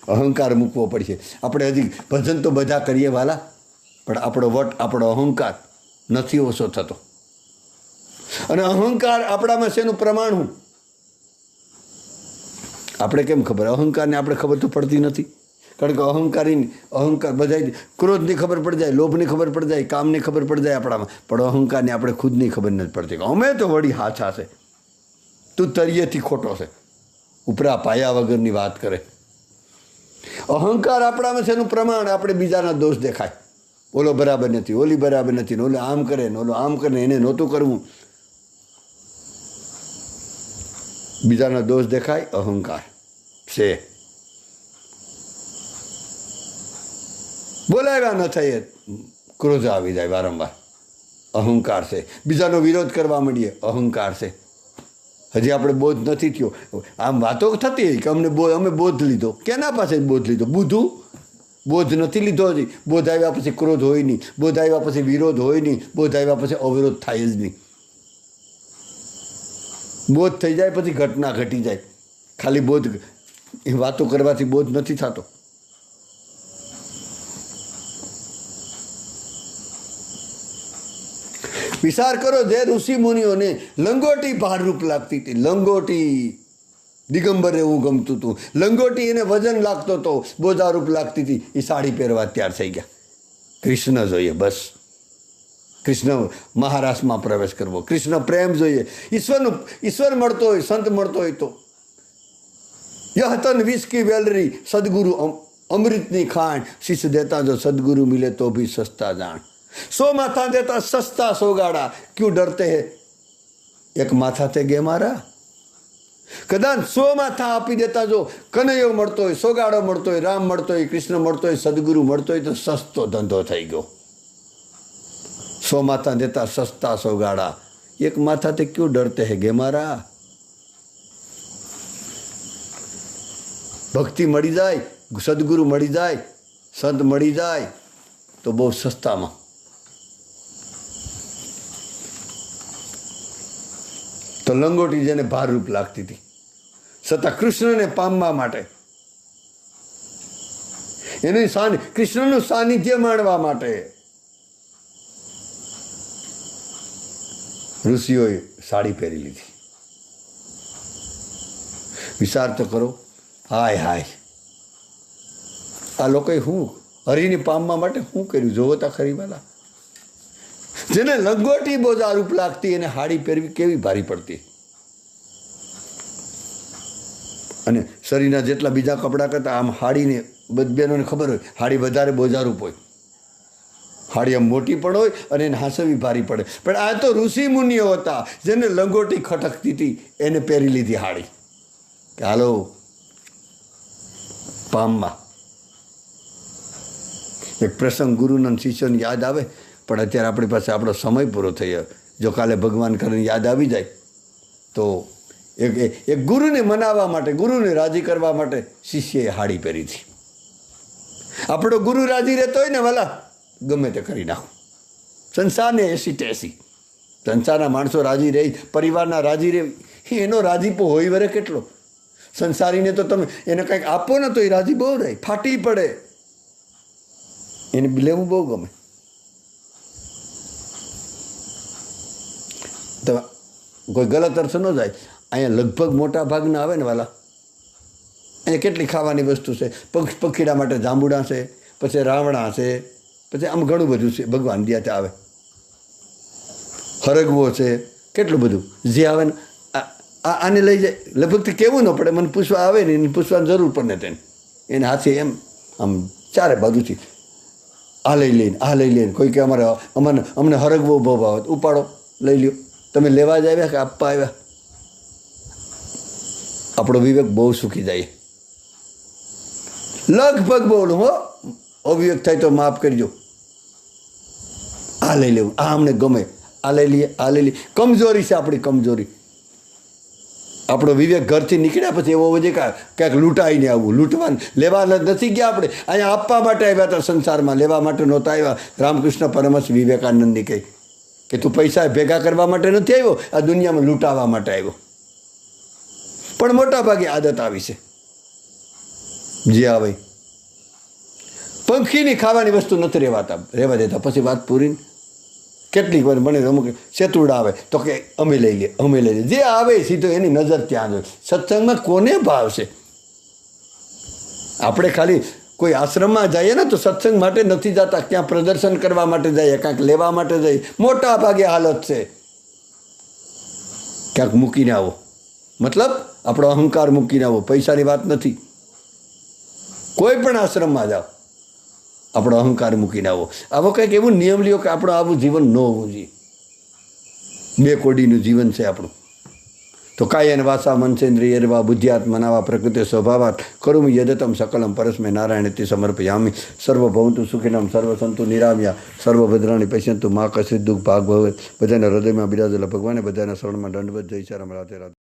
અહંકાર મૂકવો પડશે. આપણે હજી ભજન તો બધા કરીએ વાલા, પણ આપણો વટ, આપણો અહંકાર નથી ઓછો થતો. અને અહંકાર આપણામાં શેનું પ્રમાણ હું આપણે કેમ ખબર? અહંકારને આપણે ખબર તો પડતી નથી. કારણ કે અહંકાર બધા ક્રોધની ખબર પડી જાય, લોભની ખબર પડી જાય, કામની ખબર પડી જાય આપણામાં, પણ અહંકારને આપણે ખુદની ખબર નથી પડતી. અમે તો વળી હાચા છે, તું તરિયેથી ખોટો છે, ઉપરા પાયા વગરની વાત કરે. અહંકાર આપણામાં છે એનું પ્રમાણ આપણે બીજાના દોષ દેખાય. ઓલો બરાબર નથી, ઓલી બરાબર નથી, ને ઓલો આમ કરે ને ઓલો આમ કરે, એને નહોતું કરવું. બીજાના દોષ દેખાય, અહંકાર છે. બોલાવ્યા ન થાય, ક્રોધ આવી જાય વારંવાર, અહંકાર છે. બીજાનો વિરોધ કરવા માંડીએ, અહંકાર છે. હજી આપણે બોધ નથી થયો. આમ વાતો થતી હોય કે અમે બોધ લીધો. કેના પાસે બોધ લીધો? બુદ્ધું બોધ નથી લીધો હજી. બોધ આવ્યા પછી ક્રોધ હોય નહીં, બોધ આવ્યા પછી વિરોધ હોય નહીં, બોધ આવ્યા પછી અવિરોધ થાય જ નહીં. બોધ થઈ જાય પછી ઘટના ઘટી જાય. ખાલી બોધ એ વાતો કરવાથી બોધ નથી થતો. વિચાર કરો, જે ઋષિ મુનિઓને લંગોટી ભારરૂપ લાગતી હતી, લંગોટી દિગંબરને એવું ગમતું હતું, લંગોટી એને વજન લાગતો હતો, બોજારૂપ લાગતી હતી, એ સાડી પહેરવા તૈયાર થઈ ગયા. કૃષ્ણ જોઈએ બસ. કૃષ્ણ મહારાષ્ટ્રમાં પ્રવેશ કરવો, કૃષ્ણ પ્રેમ જોઈએ, ઈશ્વર મળતો હોય, સંત મળતો હોય તો યહતન વિષ કી વેલરી સદગુરુ અમૃતની ખાણ, શિષ્ય દેતા જો સદગુરુ મિલે તો ભી સસ્તા જાણ. 100 માથા દેતા સસ્તા સોગાડા, ક્યું ડરતે હે એક માથા તે ગે મારા. કદાચ 100 માથા આપી દેતા જો કનૈયો મળતો હોય, સોગાડો મળતો હોય, રામ મળતો હોય, કૃષ્ણ મળતો હોય, સદગુરુ મળતો હોય તો સસ્તો ધંધો થઈ ગયો. 100 માથા દેતા સસ્તા સોગાડા, એક માથા તે ક્યું ડરતે હે ગે મારા. ભક્તિ મળી જાય, સદગુરુ મળી જાય, સંત મળી જાય તો બહુ સસ્તામાં. તો લંગોટી જેને ભારરૂપ લાગતી હતી, છતાં કૃષ્ણને પામવા માટે, એનું કૃષ્ણનું સાનિધ્ય માણવા માટે ઋષિઓએ સાડી પહેરી લીધી. વિચાર તો કરો. હાય આ લોકોએ શું હરિને પામવા માટે શું કર્યું? જોવો તા ખરી વાલા. જેને લંગોટી બોજારૂપ લાગતી એને હાડી પહેરવી કેવી ભારી પડતી. અને શરીરના જેટલા બીજા કપડાં કરતા આમ હાડીને બહેનોને ખબર હોય, હાડી વધારે બોજારૂપ હોય, હાડી આમ મોટી પણ હોય અને એને હાંસવી ભારી પડે. પણ આ તો ઋષિ મુનિઓ હતા જેને લંગોટી ખટકતી હતી, એને પહેરી લીધી હાડી કે હાલો પામમાં. એક પ્રસંગ ગુરુના શિષ્યોને યાદ આવે, પણ અત્યારે આપણી પાસે આપણો સમય પૂરો થઈ ગયો. જો કાલે ભગવાન કરીને યાદ આવી જાય તો એક ગુરુને મનાવવા માટે, ગુરુને રાજી કરવા માટે શિષ્યએ હાડી પહેરી હતી. આપણો ગુરુ રાજી રહેતો હોય ને વાલા, ગમે તે કરી નાખો. સંસારને 80-80, સંસારના માણસો રાજી રહે, પરિવારના રાજી રહે, એનો રાજીપો હોય વરે કેટલો. સંસારીને તો તમે એને કંઈક આપો ને તો એ રાજી બહુ રહે, ફાટી પડે, એને લેવું બહુ ગમે. તો કોઈ ગલત અર્થ ન જાય. અહીંયા લગભગ મોટા ભાગના આવે ને વાલા, અહીંયા કેટલી ખાવાની વસ્તુ છે. પખીડા માટે જાંબુડા છે, પછી રાવણા છે, પછી આમ ઘણું બધું છે ભગવાન ત્યાં આવે. હરગવો છે, કેટલું બધું જે આવે ને આને લઈ જાય. લગભગ કહેવું ન પડે, મને પૂછવા આવે ને એને પૂછવાની જરૂર પણ નથી તેને. એને હાથે એમ આમ ચારે બાજુથી આ લઈ લઈને કોઈ કે અમને હરગવો બહુ ભાવે, ઉપાડો લઈ લ્યો. તમે લેવા જ આવ્યા કે આપવા આવ્યા? આપણો વિવેક બહુ સુખી જાય. લગભગ બોલું હો, અવિવેક થાય તો માફ કરજો. આ લઈ લેવું, આ અમને ગમે, આ લઈ લઈએ. કમજોરી છે આપણી, કમજોરી. આપણો વિવેક ઘરથી નીકળ્યા પછી એવો વજે ક્યાંક લૂંટાઈને આવવું. લૂંટવાનું લેવા નથી ગયા આપણે, અહીંયા આપવા માટે આવ્યા હતા સંસારમાં, લેવા માટે નહોતા આવ્યા. રામકૃષ્ણ પરમહંસ વિવેકાનંદની કહી કે તું પૈસા ભેગા કરવા માટે નથી આવ્યો, આ દુનિયામાં લૂંટાવા માટે આવ્યો. પણ મોટા ભાગે આદત આવી છે. જે આવે પંખીની ખાવાની વસ્તુ નથી રહેવા દેતા. પછી વાત પૂરી. કેટલીક વાર મને અમુક શેતુડા આવે તો કે અમે લઈ લઈએ. જે આવે સીધો એની નજર ત્યાં જ હોય. સત્સંગમાં કોને ભાવશે? આપણે ખાલી કોઈ આશ્રમમાં જઈએ ને તો સત્સંગ માટે નથી જતા, ક્યાં પ્રદર્શન કરવા માટે જઈએ, ક્યાંક લેવા માટે જઈએ. મોટા ભાગે હાલત છે ક્યાંક મૂકીને આવો, મતલબ આપણો અહંકાર મૂકીને આવો. પૈસાની વાત નથી. કોઈ પણ આશ્રમમાં જાઓ, આપણો અહંકાર મૂકીને આવો. આવો કંઈક એવું નિયમ લ્યો કે આપણું આવું જીવન ન હોવું જોઈએ. 2 કોડીનું જીવન છે આપણું. તો કાયન વાસા મનસેન્દ્રિયર્વા બુદ્ધ્યાત્મનાવા પ્રકૃતિ સ્વભાવાત કરુમિ યદતમ સકલમ પરસ્મે નારાયણથી સમર્પયામિ. સર્વભવંતુ સુખિનમ સર્વસંતુ નિરામ્યા સર્વભદ્રાણી પશ્યંતુ મા કશ્ચિત દુઃખ ભાગ ભવે. બધાના હૃદયમાં બિરાજેલા ભગવાને બધાના શરણમાં દંડવત. જય શ્રી રામ. રાધે રાધે.